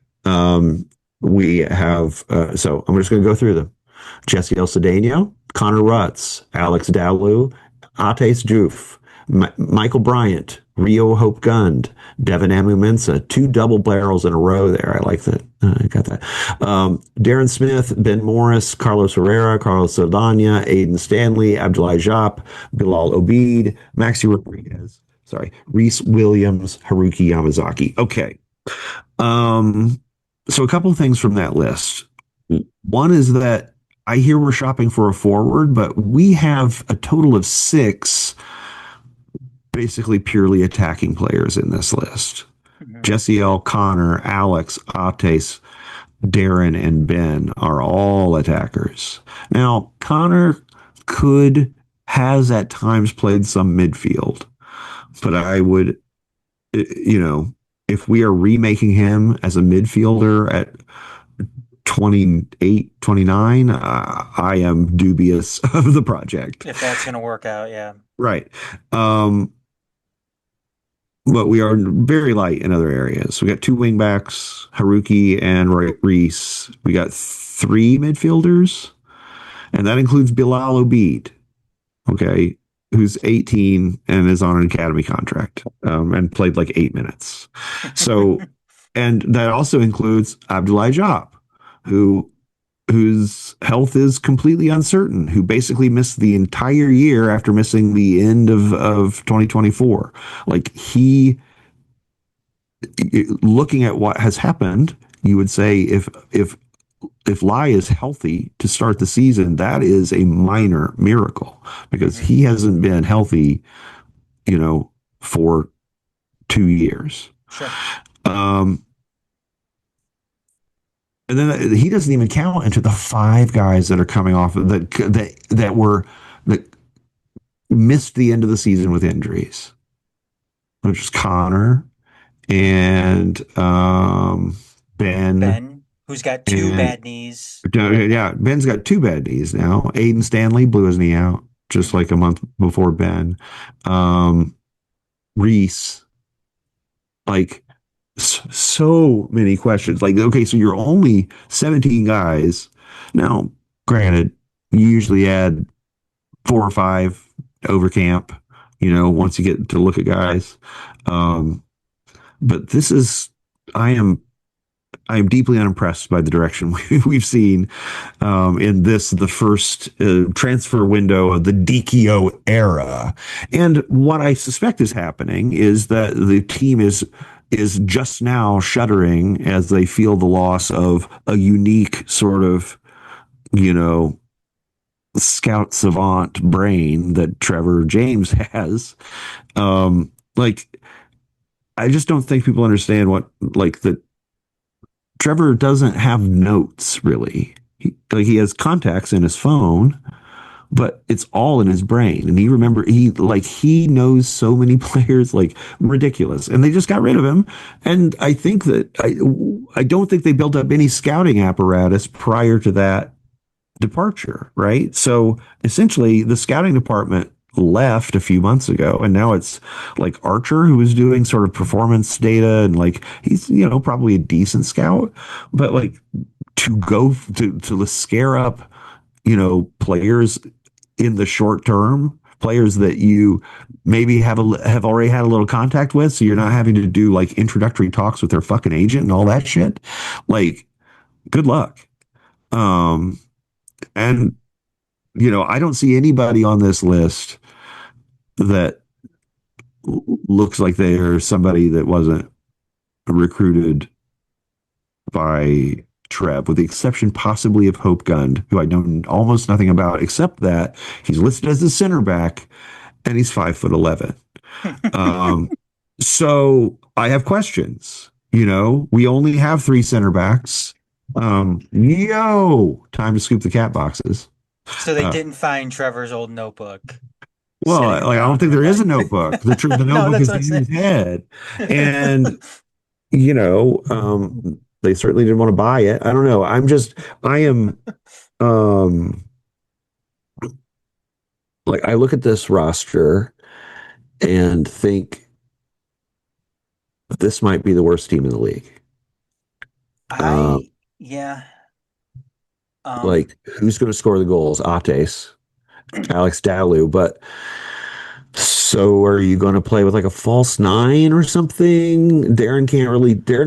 We have, so I'm just going to go through them. Jesse El Cedeno, Connor Rutz, Alex Dalu, Ates Juf, Michael Bryant, Rio Hope Gund, Devin Amumensa, two double barrels in a row there. I like that. I got that. Darren Smith, Ben Morris, Carlos Herrera, Carlos Saldana, Aiden Stanley, Abdullah Jop, Bilal Obid, Maxi Rodriguez, sorry, Reese Williams, Haruki Yamazaki. Okay. Um, so a couple of things from that list. One is that I hear we're shopping for a forward, but we have a total of six basically purely attacking players in this list. Mhm. Jesse L. Connor, Alex, Ates, Darren, and Ben are all attackers. Now, Connor has at times played some midfield, but I would, if we are remaking him as a midfielder at 28, 29, I am dubious of the project. If that's gonna work out, yeah. Right. Um, but we are very light in other areas. We got two wingbacks, Haruki and Reese. We got three midfielders, and that includes Bilal Obid, okay, who's 18 and is on an academy contract, and played like 8 minutes. So, and that also includes Abdullah Job, who whose health is completely uncertain, who basically missed the entire year after missing the end of 2024. Like, looking at what has happened, you would say if Lai is healthy to start the season, that is a minor miracle, because Hmm. he hasn't been healthy, for 2 years. Sure. Um, and then he doesn't even count into the five guys that are coming off that missed the end of the season with injuries, which is Connor and Ben Ben, who's got two and bad knees right yeah, now. Ben's got two bad knees now. Aiden Stanley blew his knee out just Hmm. like a month before Ben. Um, Reese, like, so many questions. Like, okay, so you're only 17 guys. Now, granted, you usually add four or five over camp, once you get to look at guys. Um, but this is, I am I am deeply unimpressed by the direction we've seen in the first transfer window of the DKO era. And what I suspect is happening is that the team is just now shuddering as they feel the loss of a unique sort of, you know, scout savant brain that Trevor James has. Like, I just don't think people understand what, like, the Trevor doesn't have notes really. He has contacts in his phone, but it's all in his brain. And he knows so many players, like, ridiculous. And they just got rid of him. And I think that I don't think they built up any scouting apparatus prior to that departure, right? So essentially, the scouting department left a few months ago, and now it's like Archer who is doing sort of performance data, and like he's probably a decent scout, but like to go to scare up players in the short term, players that you maybe have already had a little contact with, so you're not having to do like introductory talks with their fucking agent and all that shit. Like, good luck. Um, and I don't see anybody on this list that looks like they're somebody that wasn't recruited by Trev, with the exception possibly of Hope Gund, who I know almost nothing about, except that he's listed as a center back and he's 5'11". Um, so I have questions. We only have three center backs. Time to scoop the cat boxes. So they Uh, didn't find Trevor's old notebook well, sitting like I don't around and think were there is a like, notebook. The no, notebook that's is what I'm in his saying. head, and they certainly didn't want to buy it. I don't know. I am, um, like I look at this roster and think this might be the worst team in the league. Um, I yeah. Um like who's going to score the goals? Ates, Alex Dalu, but so are you going to play with like a false nine or something? Darren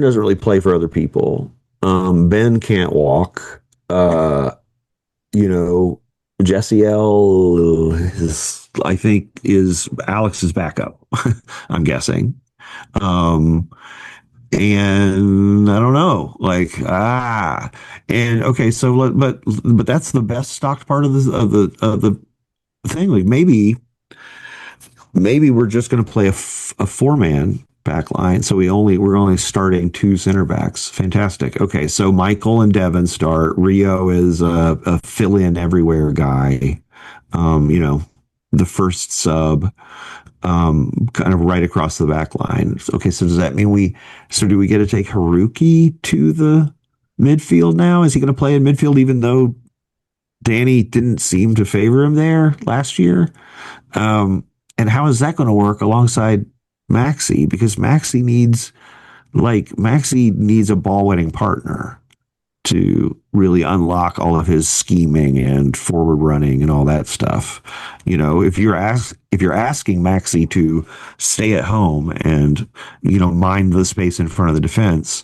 doesn't really play for other people. Ben can't walk. You know, Jesse L is, I think, is Alex's backup. I'm guessing. Um, and I don't know, and okay, so but that's the best stocked part of the thing. Like maybe we're just going to play a four-man back line. So we're only starting two center backs. Fantastic. Okay, so Michael and Devin start. Rio is a fill-in everywhere guy. You know, the first sub, kind of right across the back line. Okay, so does that mean do we get to take Haruki to the midfield now? Is he going to play in midfield even though Danny didn't seem to favor him there last year? Um, and how is that going to work alongside Maxi? Because Maxi needs a ball winning partner to really unlock all of his scheming and forward running and all that stuff. If you're asking Maxi to stay at home and mind the space in front of the defense,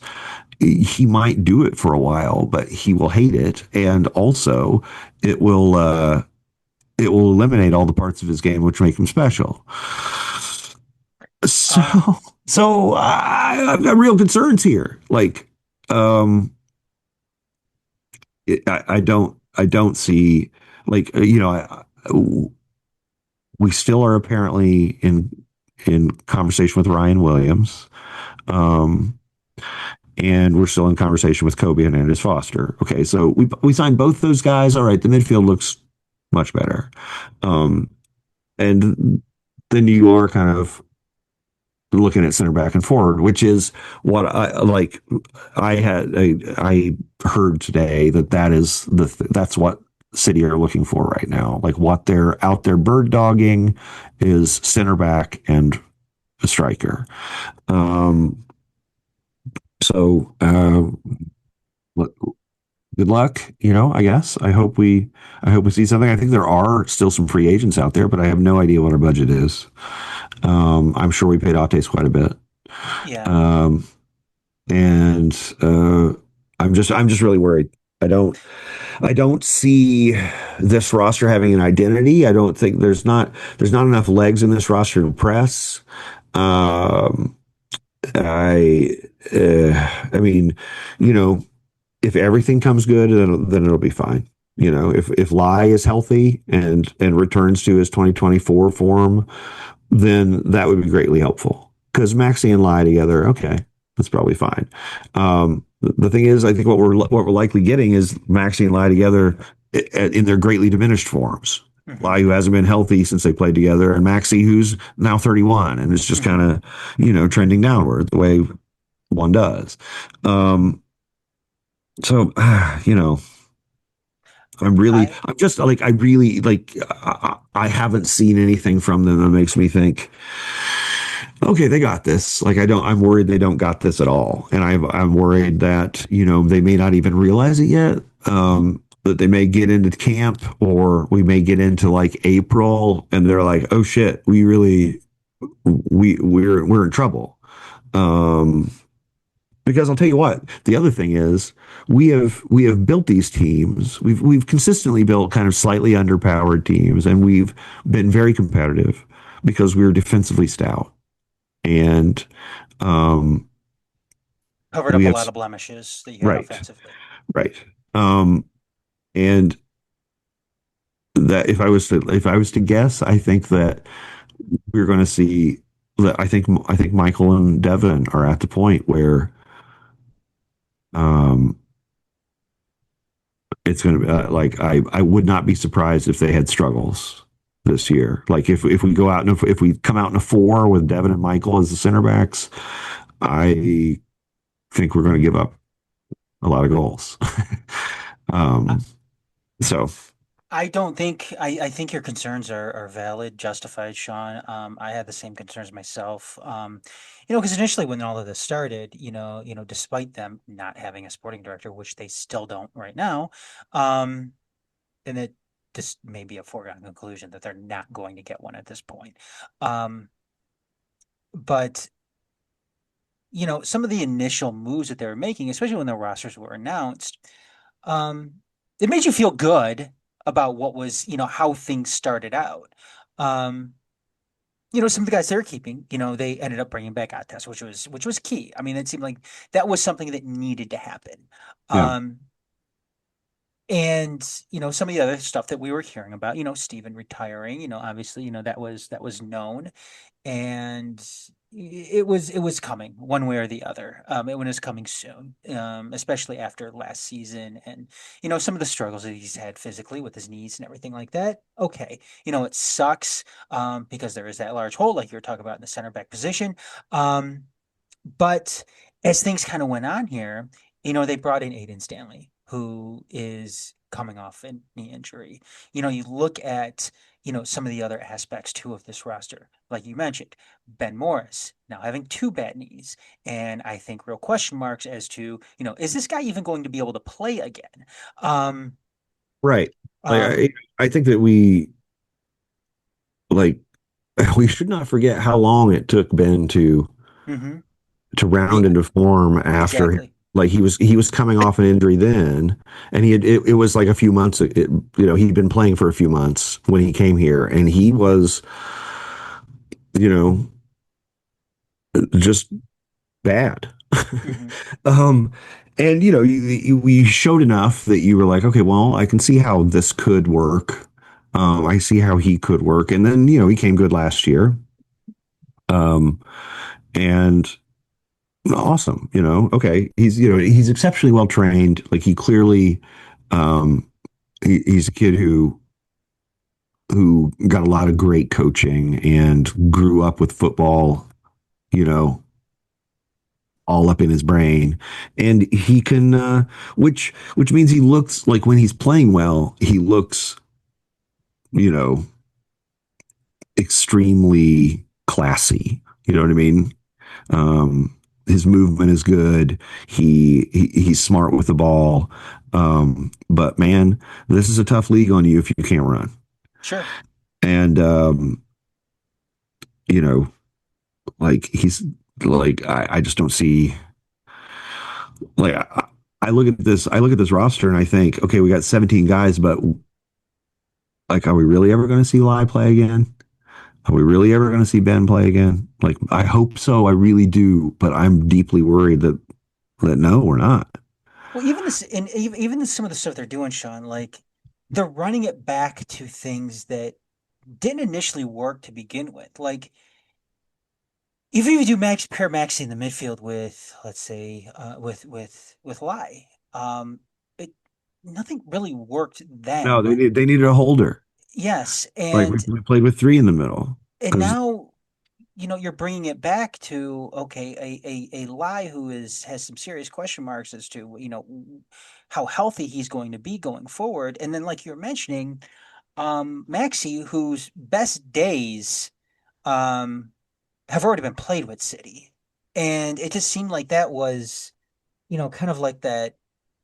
he might do it for a while, but he will hate it, and also it will it will eliminate all the parts of his game which make him special. So, um I've got real concerns here. Um, I don't see like we still are apparently in conversation with Ryan Williams, um, and we're still in conversation with Kobe Hernandez Foster. Okay, so we signed both those guys. All right, the midfield looks much better, and then you are kind of looking at center back and forward, which is what I like. I heard today that's what City are looking for right now. Like what they're out there bird dogging is center back and a striker. Um, so good luck. I guess I hope we see something. I think there are still some free agents out there, but I have no idea what our budget is. I'm sure we paid Ates quite a bit. yeah. Um, and I'm just really worried. I don't I don't see this roster having an identity. I don't think there's not enough legs in this roster to press. Um, I I mean, you know, if everything comes good, then it'll be fine. If Lai is healthy and returns to his 2024 form, then that would be greatly helpful. Because Maxi and Lai together, okay, that's probably fine. The thing is, I think what we're likely getting is Maxi and Lai together in their greatly diminished forms. Hmm. Lai, who hasn't been healthy since they played together, and Maxi, who's now 31 and is just kind Hmm. of trending downward the way one does. Um, so, you know, I I'm just like, I really like, I haven't seen anything from them that makes me think, okay, they got this. Like, I'm worried they don't got this at all. And I'm worried that, they may not even realize it yet. That they may get into camp, or we may get into like April and they're like, oh shit, we're in trouble. Um, because I'll tell you what, the other thing is we have built these teams. We've consistently built kind of slightly underpowered teams, and we've been very competitive because we were defensively stout. And um, covered up we a have lot of blemishes that you had right, offensively. right. Um, and that if I was to guess, I think that we're going to see that. I think Michael and Devin are at the point where um, it's going to be like I would not be surprised if they had struggles this year. Like if we go out and if we come out in a four with Devin and Michael as the center backs, I think we're going to give up a lot of goals. um, so I don't think I think your concerns are valid, justified, Sean. I had the same concerns myself. Because initially when all of this started, despite them not having a sporting director, which they still don't right now, um, and it just may be a foregone conclusion that they're not going to get one at this point. Um, but some of the initial moves that they were making, especially when the rosters were announced, um, it made you feel good about what was, how things started out. Um, some of the guys they're keeping, they ended up bringing back Ates, which was key. I mean, it seemed like that was something that needed to happen. yeah, Um, and some of the other stuff that we were hearing about, Steven retiring, obviously, that was known, and it was coming one way or the other. It was coming soon, especially after last season, and some of the struggles that he's had physically with his knees and everything like that. Okay, it sucks, because there is that large hole like you were talking about in the center back position. Um, but as things kind of went on here, they brought in Aiden Stanley, who is coming off a knee injury. You look at, some of the other aspects too of this roster. Like you mentioned, Ben Morris now having two bad knees. And I think real question marks as to, is this guy even going to be able to play again? Um, right. Like um, I think that like we should not forget how long it took Ben mhm. to round Yeah, into form after, exactly. like he was coming off an injury then, and it was like a few months. He'd been playing for a few months when he came here, and he was you know just bad. Hmm. um, and we showed enough that you were like, okay, well, I can see how this could work. I see how he could work, and then he came good last year. Um, and awesome. Okay. He's exceptionally well trained. Like he clearly, um, he's a kid who got a lot of great coaching and grew up with football, you know, all up in his brain. And he can, which means he looks like when he's playing well, he looks, you know, extremely classy. You know what I mean? His movement is good. He's smart with the ball. But man, this is a tough league on you if you can't run. Sure. And you know, like he's like I just don't see like I look at this roster and I think, okay, we got 17 guys, but like, are we really ever going to see Lai play again? Are we really ever going to see Ben play again? Like, I hope so. I really do, but I'm deeply worried that no, we're not. Well, even this, and even some of the stuff they're doing, Sean, like they're running it back to things that didn't initially work to begin with. Like even if you do pair Maxi in the midfield with, let's say, with Lai, it nothing really worked No, then. they needed a holder. Yes, Like we played with three in the middle and because now. you're bringing it back to, okay, a lie who has some serious question marks as to, how healthy he's going to be going forward. And then, like you're mentioning, Maxi, whose best days um have already been played with City. And it just seemed like that was, kind of like that,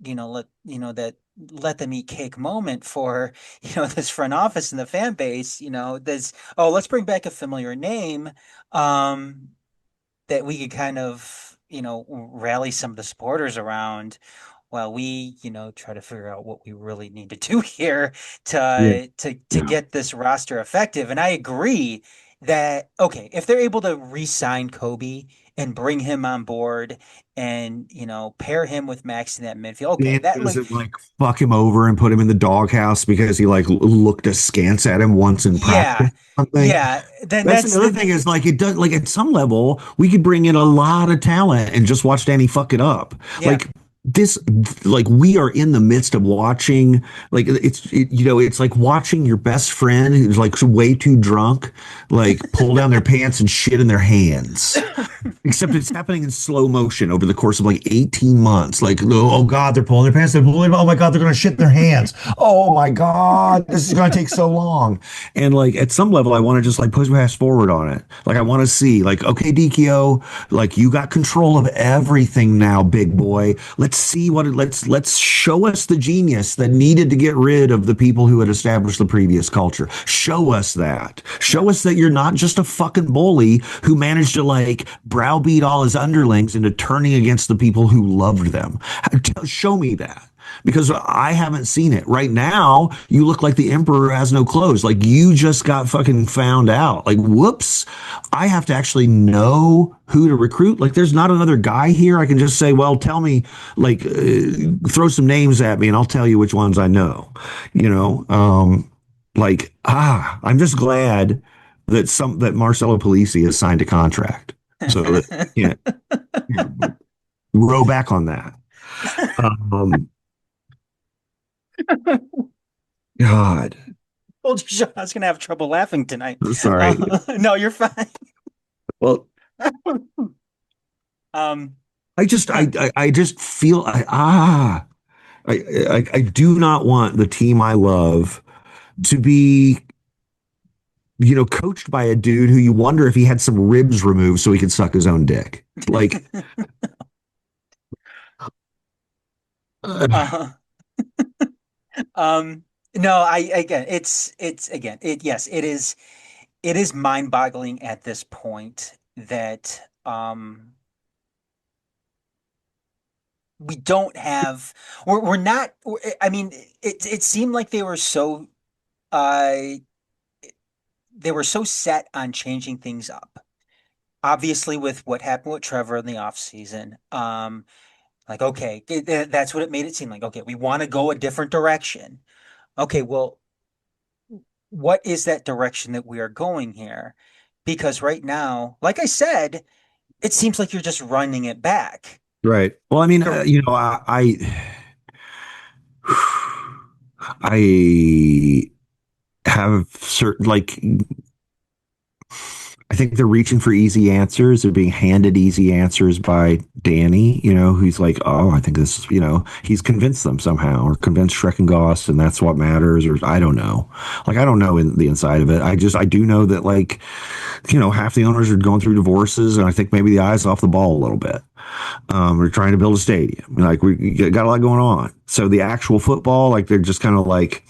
that let them eat cake moment for, this front office and the fan base, this, oh, let's bring back a familiar name, um, that we could kind of, rally some of the supporters around while we, try to figure out what we really need to do here Yeah. to Yeah. get this roster effective. And I agree that, okay, if they're able to re-sign Kobe and bring him on board and, pair him with Max in that midfield, okay, Dan that like, doesn't like fuck him over and put him in the doghouse because he like looked askance at him once in practice yeah, or something. yeah, then That's that's another the, thing is like it does like at some level we could bring in a lot of talent and just watch Danny fuck it up. yeah. Like this like we are in the midst of watching like it's like watching your best friend who's like way too drunk like pull down their pants and shit in their hands. Except it's happening in slow motion over the course of like 18 months. Like, oh God, they're pulling their pants. They're pulling, oh my God, they're going to shit in their hands. Oh my God, this is going to take so long. And like at some level, I want to just like push fast forward on it. Like I want to see like, okay, DKO, like you got control of everything now, big boy. Let's see let's show us the genius that needed to get rid of the people who had established the previous culture. Show us that. Yeah. Show us that you're not just a fucking bully who managed to like browbeat all his underlings into turning against the people who loved them. Show me that because I haven't seen it. Right now, you look like the emperor has no clothes. Like you just got fucking found out. Like, whoops, I have to actually know who to recruit. Like, there's not another guy here. I can just say, well, tell me, like, throw some names at me and I'll tell you which ones I know, you know? I'm just glad that Marcelo Polisi has signed a contract so that you know, row back on that. Um, God, Told you Sean, I was gonna have trouble laughing tonight. sorry. No, you're fine. Well, Um, I just huh. I just feel I do not want the team I love to be coached by a dude who you wonder if he had some ribs removed so he could suck his own dick. Like, uh, uh, um, no, again, it's again, yes, it is mind-boggling at this point that we don't have, we're not, I mean, it seemed like uh they were so set on changing things up. Obviously, with what happened with Trevor in the offseason. Like, okay, that's what it made it seem like. Okay, we want to go a different direction. Okay, well, what is that direction that we are going here? Because right now, like I said, it seems like you're just running it back. right. Well, I mean, You're- I have certain like I think they're reaching for easy answers. They're being handed easy answers by Danny, who's like, oh, I think this is, he's convinced them somehow or convinced Schreckengoss and that's what matters. Or I don't know. Like, I don't know in the inside of it. I do know that like, half the owners are going through divorces and I think maybe the eye's off the ball a little bit. We're trying to build a stadium. Like we got a lot going on. So the actual football, like they're just kind of like,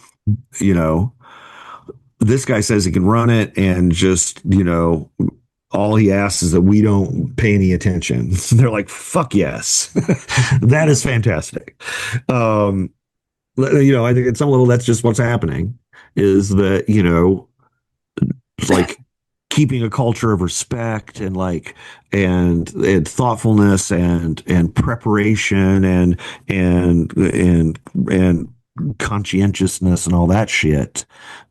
you know, this guy says he can run it and just, all he asks is that we don't pay any attention. They're like, fuck yes. That is fantastic. Um, I think at some level that's just what's happening is that, like keeping a culture of respect and like and thoughtfulness and preparation and conscientiousness and all that shit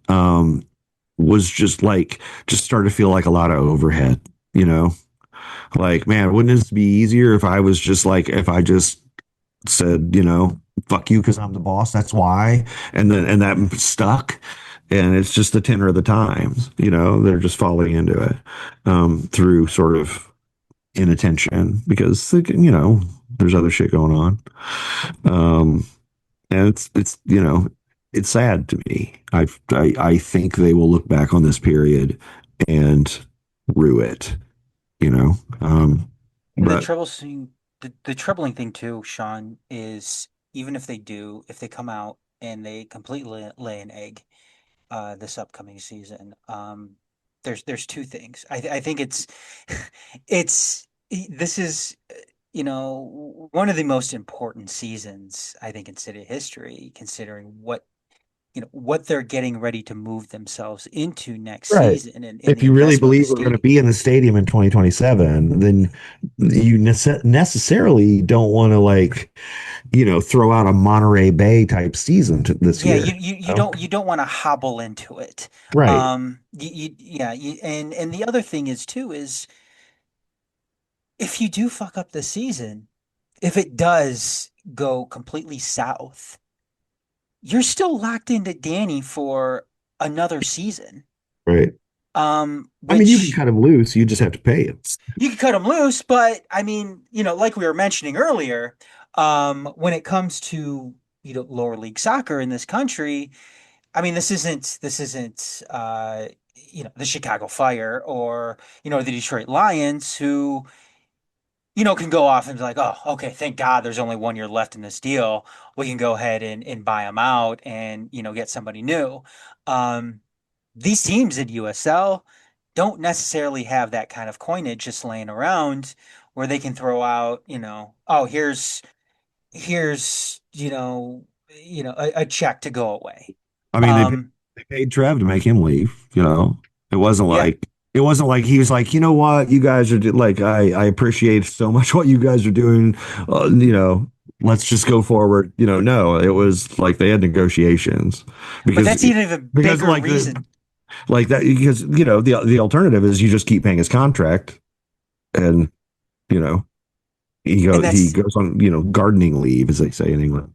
um was just started to feel like a lot of overhead, like man, wouldn't this be easier if I was just like if I just said, fuck you because I'm the boss, that's why, and that stuck. and it's just the tenor of the times. They're just falling into it through sort of inattention because there's other shit going on. Um, and it's sad to me. I think they will look back on this period and rue it. You know, And but the troubling thing too, Sean, is even if they do, if they come out and they completely lay an egg this upcoming season, there's two things. I think this is one of the most important seasons I think in city history, considering what they're getting ready to move themselves into next right. season and If the you really investment of the believe we're going to stadium. be in the stadium in 2027, then you necessarily don't want to throw out a Monterey Bay type season this Yeah, year. you don't want to hobble into it. Right, Yeah, and the other thing is too is if you do fuck up the season, if it does go completely south, you're still locked into Danny for another season. right. I mean, you can Which cut him loose. You just have to pay him. you can cut him loose, but I mean, like we were mentioning earlier, when it comes to lower league soccer in this country, I mean, this isn't the Chicago Fire or the Detroit Lions who can go off and be like, oh, okay, thank God there's only 1 year left in this deal. We can go ahead and buy them out and get somebody new. Um, these teams in USL don't necessarily have that kind of coinage just laying around where they can throw out, oh, here's a check to go away. I mean, Um, they paid Trev to make him leave. It wasn't yeah, like it wasn't like he was like, you know what, you guys are like, I appreciate so much what you guys are doing. Let's just go forward. No, it was like they had negotiations but because that's an even bigger like the reason. like that because the alternative is you just keep paying his contract and you know And he that's goes on gardening leave as they say in England.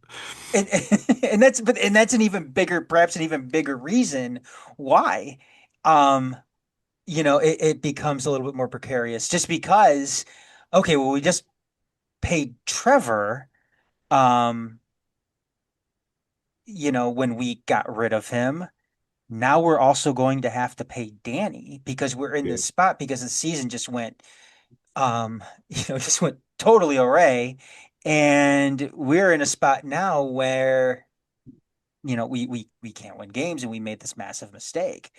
and and that's an even bigger, perhaps an even bigger reason why um it becomes a little bit more precarious just because okay, well we just paid Trevor um when we got rid of him. Now we're also going to have to pay Danny because we're in Yeah. this spot because the season just went just went totally array and we're in a spot now where we can't win games and we made this massive mistake.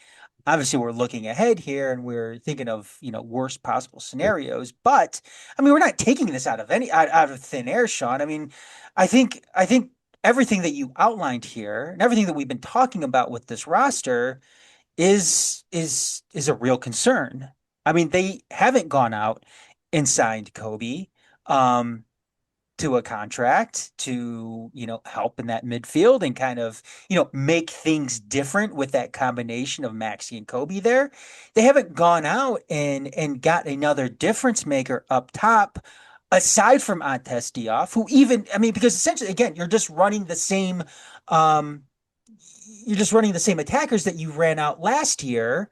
Obviously, we're looking ahead here and we're thinking of, worst possible scenarios, but I mean, we're not taking this out of thin air, Sean. I mean, I think everything that you outlined here and everything that we've been talking about with this roster is a real concern. I mean, they haven't gone out and signed Kobe. Um, to a contract to, help in that midfield and kind of, make things different with that combination of Maxi and Kobe there. They haven't gone out and got another difference maker up top aside from Antes Diop, who even, I mean, because essentially, again, um, you're just running the same attackers that you ran out last year,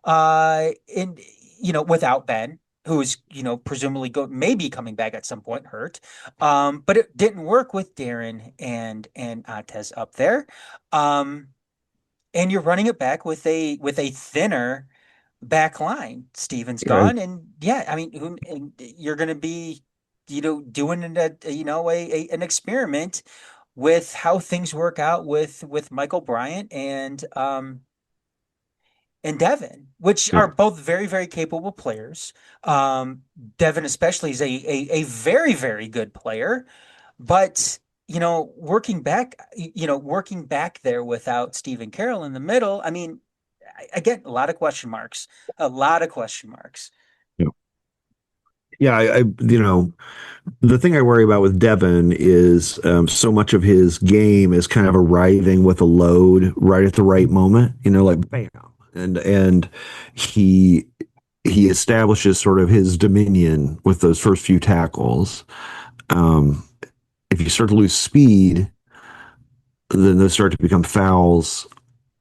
and without Ben, who is presumably maybe coming back at some point hurt, but it didn't work with Darren and Atez up there, um, and you're running it back with a thinner back line. Steven's Yeah. gone, and yeah, I mean, and you're going to be, doing an experiment with how things work out with Michael Bryant and Devin, which Yeah. are both very, very capable players. Um, Devin especially is a very, very good player, but working back there without Stephen Carroll in the middle, I mean, again, a lot of question marks, a lot of question marks. Yeah. Yeah, the thing I worry about with Devin is so much of his game is kind of arriving with a load right at the right moment, like bam, and he he establishes sort of his dominion with those first few tackles. Um, if you start to lose speed, then those start to become fouls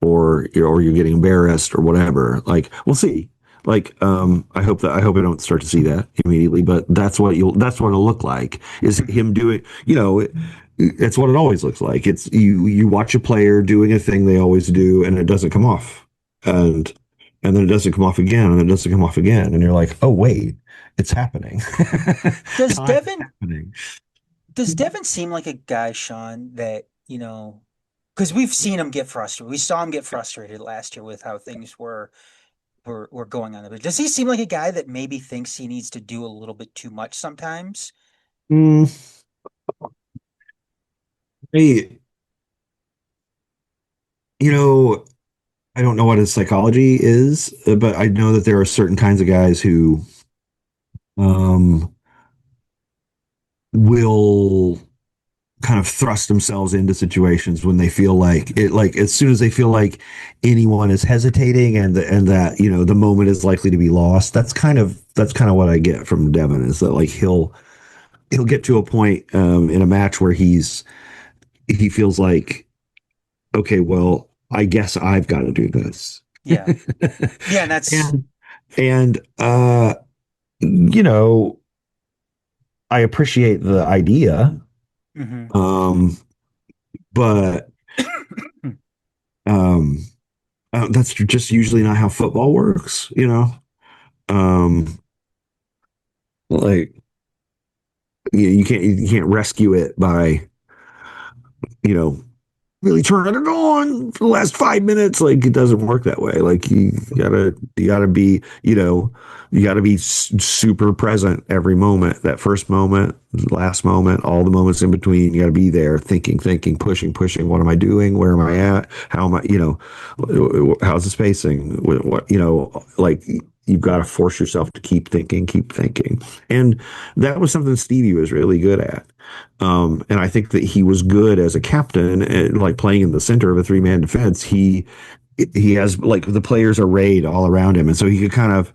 or you're getting embarrassed or whatever. Like we'll see. Like I hope I don't start to see that immediately, but that's what it'll look like is Hmm. him doing, it's what it always looks like. It's you watch a player doing a thing they always do and it doesn't come off. And and then it doesn't come off again and it doesn't come off again and you're like, "Oh wait, it's happening." Does Time is Devin happening. does Devin seem like a guy, Sean, that, because we've seen him get frustrated. We saw him get frustrated last year with how things were going on. But does he seem like a guy that maybe thinks he needs to do a little bit too much sometimes? Mm, I, you know, I don't know what his psychology is, but I know that there are certain kinds of guys who um, will kind of thrust themselves into situations when they feel like it, like as soon as they feel like anyone is hesitating and that the moment is likely to be lost. That's kind of what I get from Devin is that like he'll get to a point in a match where he feels like, okay, well, I guess I've got to do this. Yeah. Yeah, and that's and and you know, I appreciate the idea, mhm. um, but um, that's just usually not how football works. Um, like you can't rescue it by you know really turning it on for the last 5 minutes. Like it doesn't work that way. Like you gotta be, you gotta be super present every moment. That first moment, last moment, all the moments in between. You gotta be there, thinking, pushing. What am I doing? Where am I at? How am I? How's the spacing? What like. You've got to force yourself to keep thinking. And that was something Stevie was really good at. And I think that he was good as a captain, and like playing in the center of a three-man defense. He has like the players arrayed all around him, and so he could kind of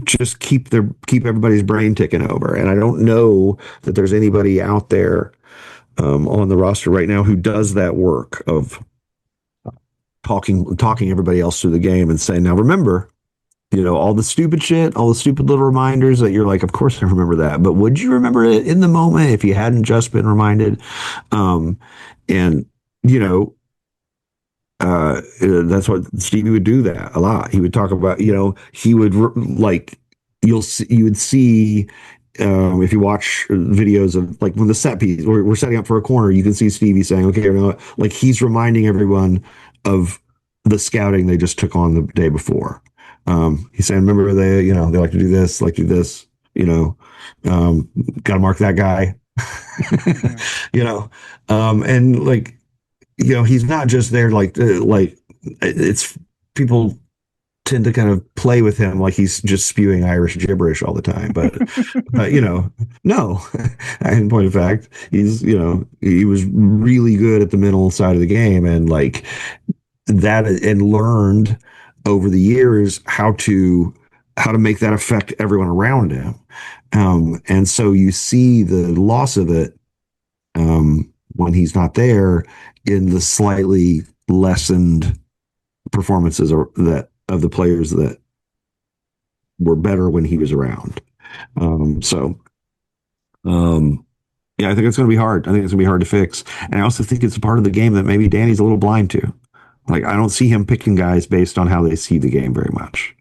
just keep everybody's brain ticking over. And I don't know that there's anybody out there on the roster right now who does that work of talking everybody else through the game and saying, now remember, all the stupid shit, all the stupid little reminders that you're like, of course I remember that. But would you remember it in the moment if you hadn't just been reminded? Um, and, you know, that's what Stevie would do that a lot. He would talk about, he would like, you would see, if you watch videos of like when the set piece, we're setting up for a corner, you can see Stevie saying, okay, like he's reminding everyone of the scouting they just took on the day before. He's saying, remember they like to do this, like do this, you know, got to mark that guy, Mhm. you know, and like, he's not just there like it's people tend to kind of play with him like he's just spewing Irish gibberish all the time. But no. In point of fact, he was really good at the mental side of the game and like that, and learned over the years how to make that affect everyone around him. And so you see the loss of it when he's not there in the slightly lessened performances of the players that were better when he was around. So um, yeah, I think it's going to be hard. I think it's going to be hard to fix. And I also think it's a part of the game that maybe Danny's a little blind to. Like I don't see him picking guys based on how they see the game very much.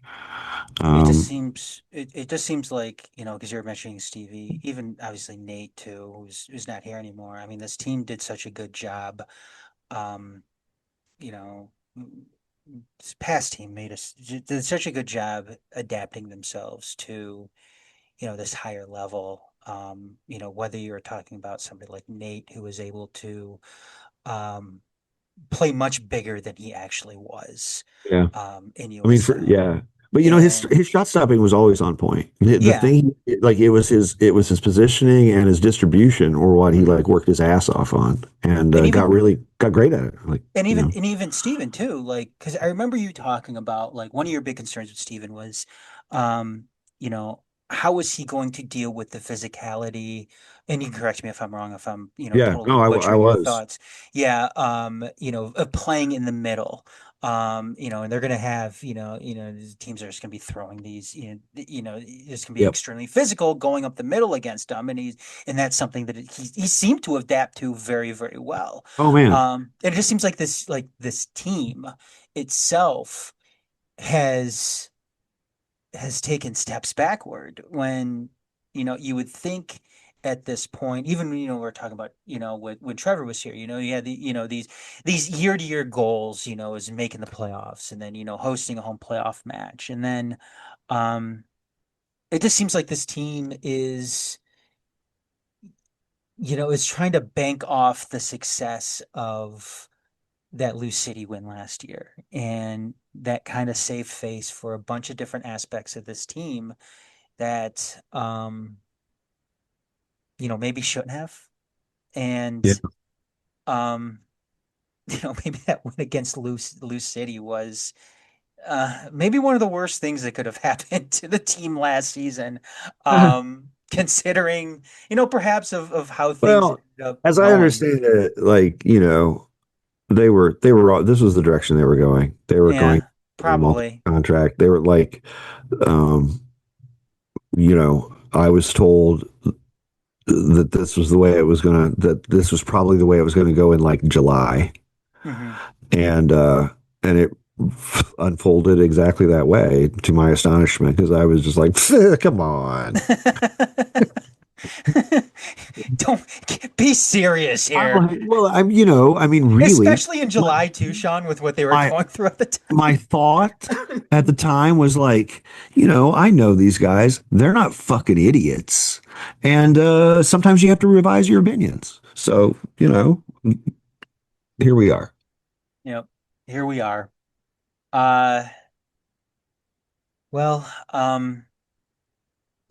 Um, It just seems like, because you're mentioning Stevie, even obviously Nate too, who's not here anymore. I mean, this team did such a good job. Um, you know, this past team did such a good job adapting themselves to, this higher level. Whether you're talking about somebody like Nate who was able to um play much bigger than he actually was yeah. in I mean, USL. but And his shot stopping was always on point. The yeah. thing, like it was his positioning and his distribution, or what he Mhm. like worked his ass off on, and And even got great at it. Like And even Steven too, like, because I remember you talking about like one of your big concerns with Steven was, um, you know, how is he going to deal with the physicality? And you can correct me if I'm wrong, if I'm, yeah, totally no, I butchering your was. thoughts. Yeah, of playing in the middle. And they're going to have, these teams are just going to be throwing these, it's going to be Yep. extremely physical going up the middle against them. And that's something that he seemed to adapt to very, very well. Oh man. And it just seems like this team itself has taken steps backward when you would think at this point, even we're talking about when Trevor was here, you had these year to year goals, is making the playoffs and then hosting a home playoff match, and then um it just seems like this team is trying to bank off the success of that Lou City win last year, and that kind of saved face for a bunch of different aspects of this team that maybe shouldn't have. And Yeah. um, maybe that win against Loose City was maybe one of the worst things that could have happened to the team last season. Considering, perhaps of how things Well, ended up as I going. understand it, like, this was the direction they were going. They were going Yeah, to probably. multi-contract. They were like, um, I was told that this was the way it was that this was probably the way it was gonna go in like July. Hmm. And it unfolded exactly that way to my astonishment because I was just like, come on. Don't be serious I'm here. like, well, I mean, really, Especially in my July too, Sean, with what they were my going through at the my time. thought at the time was like, I know these guys, they're not fucking idiots. And sometimes you have to revise your opinions. So, here we are. Yep. Here we are. Uh, well,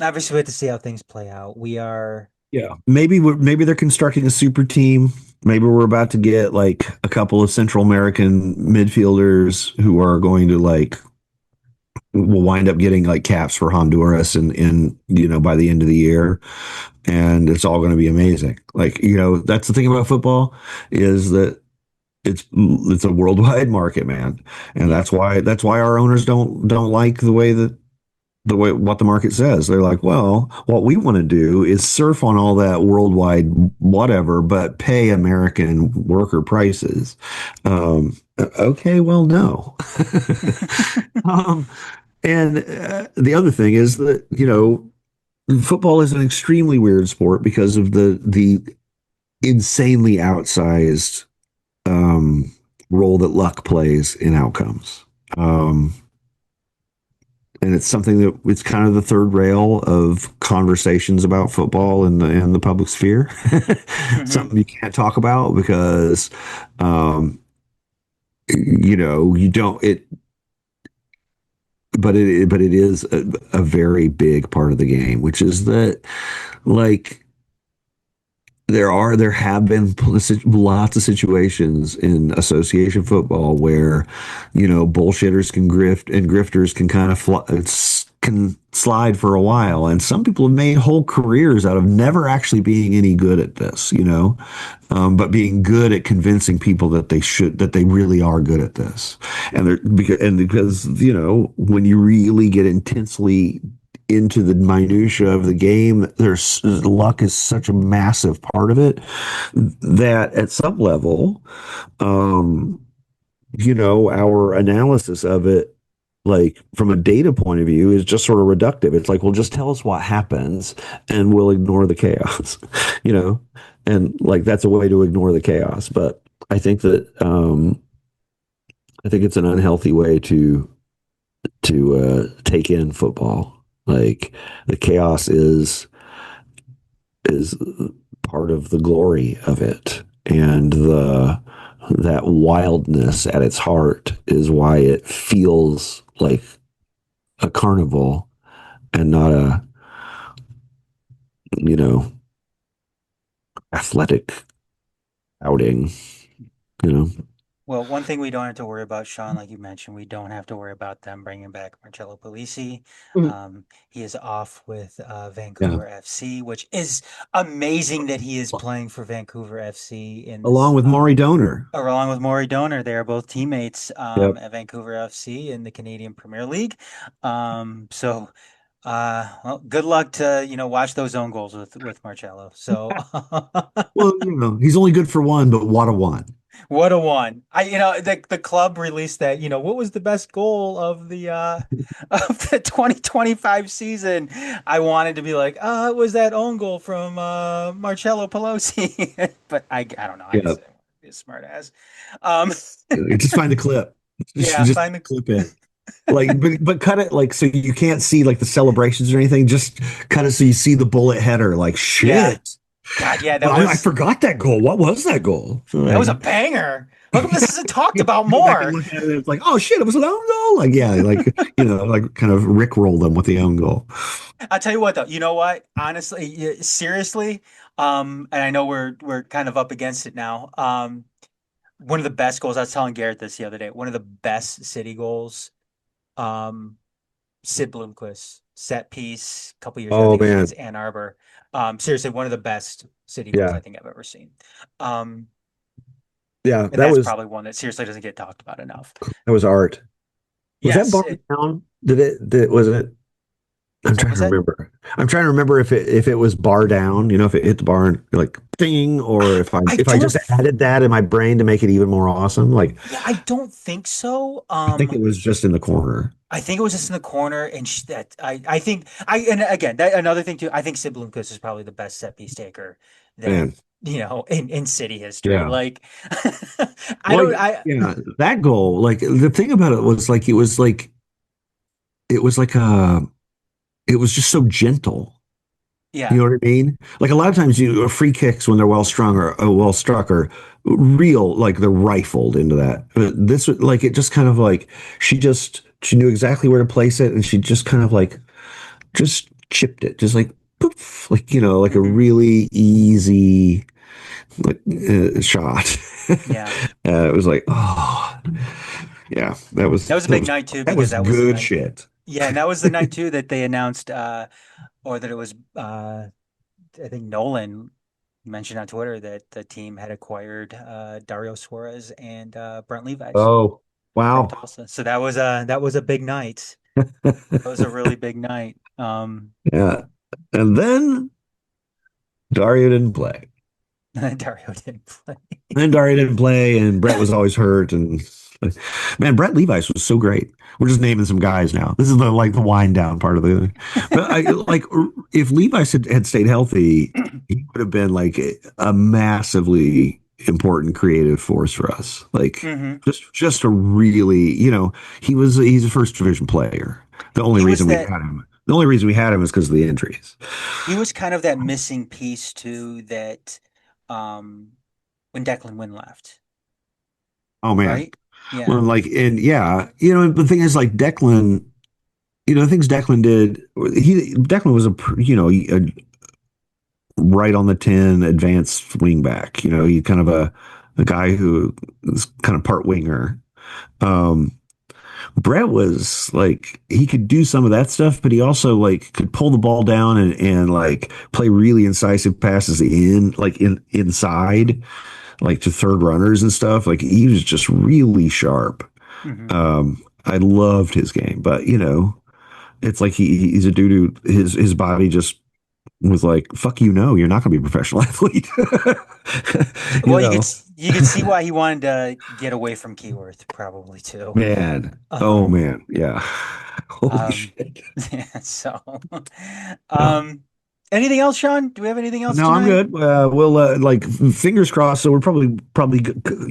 obviously we have to see how things play out. We are. Yeah. Maybe they're constructing a super team. Maybe we're about to get like a couple of Central American midfielders who are going to like will wind up getting like caps for Honduras and by the end of the year, and it's all going to be amazing. Like, that's the thing about football is that it's a worldwide market, man. And Yep. that's why our owners don't like the way what the market says. They're like, well, what we want to do is surf on all that worldwide whatever, but pay American worker prices. Okay, well, no. um, and the other thing is that football is an extremely weird sport because of the insanely outsized um, role that luck plays in outcomes. Um, and it's something that it's kind of the third rail of conversations about football in the public sphere. Hmm. Something you can't talk about because um, you don't it but it is a very big part of the game, which is that like there have been lots of situations in association football where bullshitters can grift and grifters can kind of can slide for a while, and some people have made whole careers out of never actually being any good at this, but being good at convincing people that they really are good at this, because when you really get intensely into the minutia of the game, there's luck is such a massive part of it that at some level, um, our analysis of it, like from a data point of view, is just sort of reductive. It's like, well, just tell us what happens and we'll ignore the chaos, you know, and like that's a way to ignore the chaos. But I think that I think it's an unhealthy way to take in football. Like the chaos is part of the glory of it, and the that wildness at its heart is why it feels like a carnival and not a you know athletic outing. You know. Well, one thing we don't have to worry about, Sean, like you mentioned, we don't have to worry about them bringing back Marcello Polisi. Mhm. He is off with Yeah. Vancouver FC, which is amazing that he is playing for Vancouver FC in Along this, with Maury Donor. along with Maury Donor. They are both teammates Yep. at Vancouver FC in the Canadian Premier League. So, well, good luck to, watch those own goals with Marcello. So, Well, he's only good for one, but what a one. what a one. The club released that, what was the best goal of the of the 2025 season? I wanted to be like, it was that own goal from Marcello Pelosi. But I don't know. I Yeah. just be a smart ass. Um Just find the clip. Just yeah, just find the clip it. Like, but cut it like so you can't see like the celebrations or anything. Just cut it so you see the bullet header. Like yeah. shit. God, yeah, Well, I forgot that goal. What was that goal? So, that was a like, banger. How come this isn't talked you about go back and more? look at it. It's like, oh shit, it was an own goal. Like, yeah, like like kind of rickroll them with the own goal. I'll tell you what though, you know what? Honestly, seriously, and I know we're kind of up against it now. One of the best goals, I was telling Garrett this the other day, one of the best City goals, um, Sid Bloomquist, set piece, a couple years ago, I Oh think it was against man, Ann Arbor. Seriously, one of the best City goals I yeah, think I've ever seen. Um, yeah. and that's probably one that seriously doesn't get talked about enough. That was art. Was that Yes. bar down? Was it? I'm What trying was to that? remember. I'm trying to remember if it was bar down, if it hit the bar and like ding, or I, if I I if I don't, just added that in my brain to make it even more awesome. Like yeah, I don't think so. I think it was just in the corner. I think it was just in the corner, and that I think and again that another thing too. I think Sid Bloomquist is probably the best set piece taker that Man, in city history. yeah. Like, I Well, don't. I yeah, that goal, like the thing about it was like it was like it was just so gentle. You yeah. know what I mean? Like a lot of times, free kicks when they're well strung or well struck are real, like they're rifled into that. But this, like, it just kind of like she knew exactly where to place it, and she just kind of like just chipped it, just like poof, like like a Hmm. really easy like, shot. Yeah. It was like, oh yeah, that was That was a that big was night too that because was that was the good night. shit. Yeah, and that was the night too that they announced, or that it was. I think Nolan mentioned on Twitter that the team had acquired Dario Suarez and Brent Levi's Oh from wow, Tulsa. So that was a big night. That was a really big night. yeah. And then Dario didn't play. Dario didn't play. And Dario didn't play, and Brett was always hurt. And man, Brett Levi's was so great. We're just naming some guys now. This is the wind down part of the. But I like if Levi's had stayed healthy, he would have been like a massively important creative force for us. Like Hmm. just a really, he's a first division player. The only He was reason we that had him. The only reason we had him is because of the injuries. he was kind of that missing piece too that um when Declan Wynn left, Oh man. right? Yeah. Well, like, and yeah, the thing is, like, Declan, the things Declan did, Declan was a right on the 10 advanced wingback. He kind of a guy who is kind of part winger. Um, Brett was like, he could do some of that stuff, but he also like could pull the ball down and like play really incisive passes inside, like to third runners and stuff. Like he was just really sharp. Hmm. I loved his game, but it's like he's a dude who his body just was like, fuck you, no, you're not gonna be a professional athlete. you Well, know, you could see why he wanted to get away from Keyworth probably too. man. Oh Um, man, yeah. Holy um, shit. yeah, so No, um anything else, Sean? Do we have anything else no, I'm tonight? good. We'll like fingers crossed. So we'll probably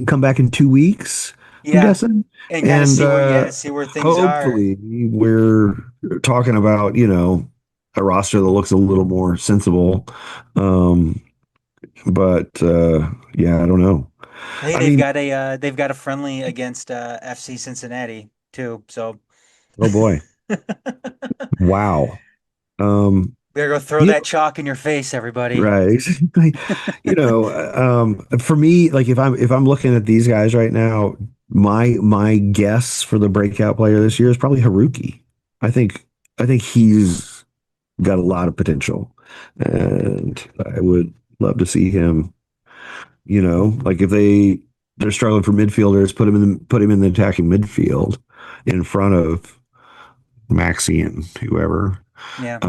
come back in 2 weeks. I'm Yeah. guessing, And kind of and see where things are. hopefully we're talking about a roster that looks a little more sensible. Um, But yeah, I don't know. Hey, I mean, they've got a friendly against FC Cincinnati too. So oh boy, wow. We gotta go throw You that chalk in your face, everybody. right. For me, like if I'm looking at these guys right now, my guess for the breakout player this year is probably Haruki. I think I think he's got a lot of potential, and I would love to see him. Like if they're struggling for midfielders, put him in the attacking midfield in front of Maxi and whoever, Yeah.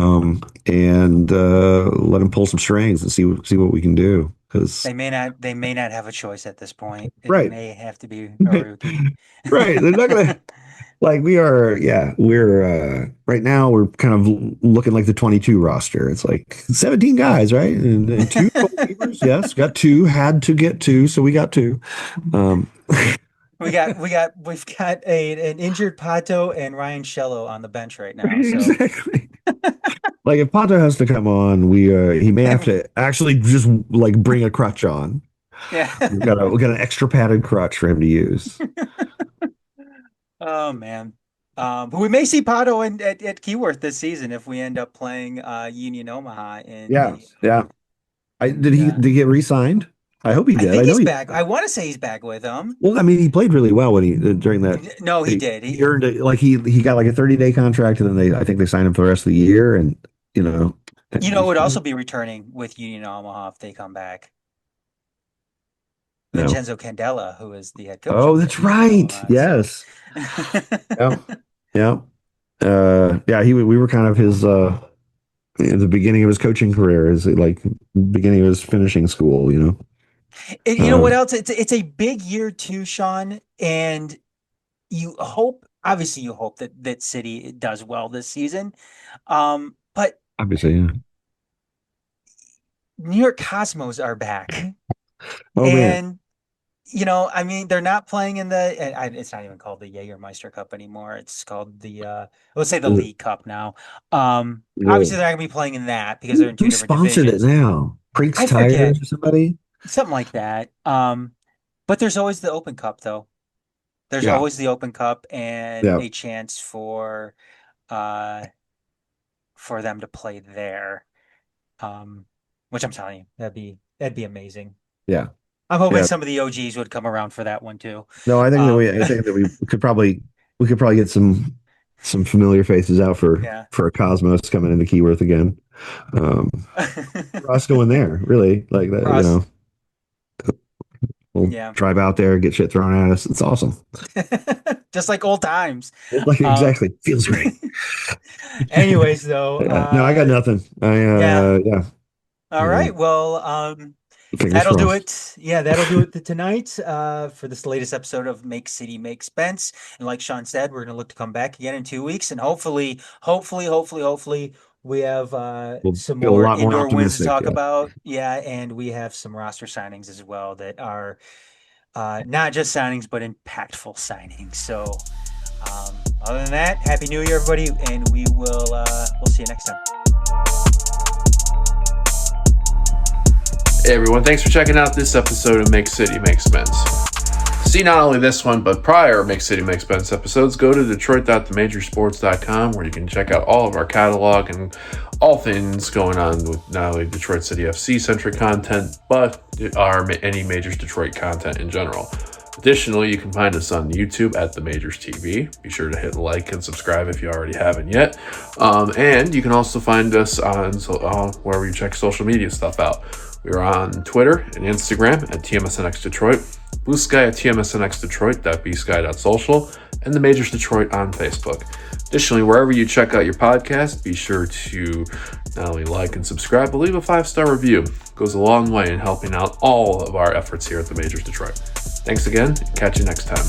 and let him pull some strings and see what we can do. Because They may not have a choice at this point. It right, may have to be Haruki. right, they're not gonna like we are. Yeah, we're right now we're kind of looking like the 22 roster. It's like 17 guys, right, and two goalkeepers. Yes, got two. Had to get two, so we got two. Um, We've got an injured Pato and Ryan Shello on the bench right now. So exactly. Like if Pato has to come on, he may have to actually just like bring a crutch on. yeah. We got an extra padded crutch for him to use. Oh man. But we may see Pato at Keyworth this season if we end up playing Union Omaha in Yeah, the yeah. Did and he get re-signed? I hope he I did. I think know he's he. back. I want to say he's back with them. Well, I mean, he played really well when he during that. No, he He, did. he earned it. Like he got like a 30-day contract, and then I think they signed him for the rest of the year. And you know, Would also be returning with Union Omaha if they come back. no. Vincenzo Candela, who is the head coach Oh, up that's at Union right. Omaha. So Yes. Yeah. Yeah. Yeah. We were kind of his. At the beginning of his coaching career, is like beginning of his finishing school. You know what Um, else? It's a big year too, Sean, and obviously you hope that City does well this season. But Obviously, yeah. New York Cosmos are back. Oh man, And I mean, they're not playing in it's not even called the Jägermeister Cup anymore. It's called let's say the is it, League Cup now. is Obviously they're not gonna be playing in that because they're who, in two who different sponsored it divisions. now? Prink's I forget Tires or somebody? something like that. But there's always the Open Cup though. There's Yeah, always the Open Cup and yeah, a chance uh for them to play there. Um, which I'm telling you, that'd be amazing. yeah, I'm hoping yeah. some of the OGs would come around for that one too. No, Um, I think that we could probably get some familiar faces out yeah. for a Cosmos coming into Keyworth again. Um, Ross going there, really like that. Ross, We'll yeah. drive out there, get shit thrown at us. It's awesome. Just like old times. Like Um, exactly, feels great. anyways, though, Yeah. No, I got nothing. yeah. Yeah. All Uh, right. Well, Fingers that'll do crossed. it. Yeah, that'll do it tonight for this latest episode of Make City Make Spence. And like Sean said, we're gonna look to come back again in 2 weeks, and hopefully, we have We'll some feel a more lot more indoor wins to optimistic. talk Yeah. about. Yeah, and we have some roster signings as well that are not just signings, but impactful signings. So, other than that, Happy New Year, everybody, and we'll see you next time. Hey everyone, thanks for checking out this episode of Make City Make Spence. To see not only this one, but prior Make City Make Spence episodes, go to detroit.themajorsports.com where you can check out all of our catalog and all things going on with not only Detroit City FC centric content, but any Majors Detroit content in general. Additionally, you can find us on YouTube at The Majors TV. Be sure to hit like and subscribe if you already haven't yet. And you can also find us on wherever you check social media stuff out. We are on Twitter and Instagram at TMSNX Detroit, Blue Sky at TMSNX Detroit, .bsky.social, and The Majors Detroit on Facebook. Additionally, wherever you check out your podcast, be sure to not only like and subscribe, but leave a 5-star review. It goes a long way in helping out all of our efforts here at The Majors Detroit. Thanks again, and catch you next time.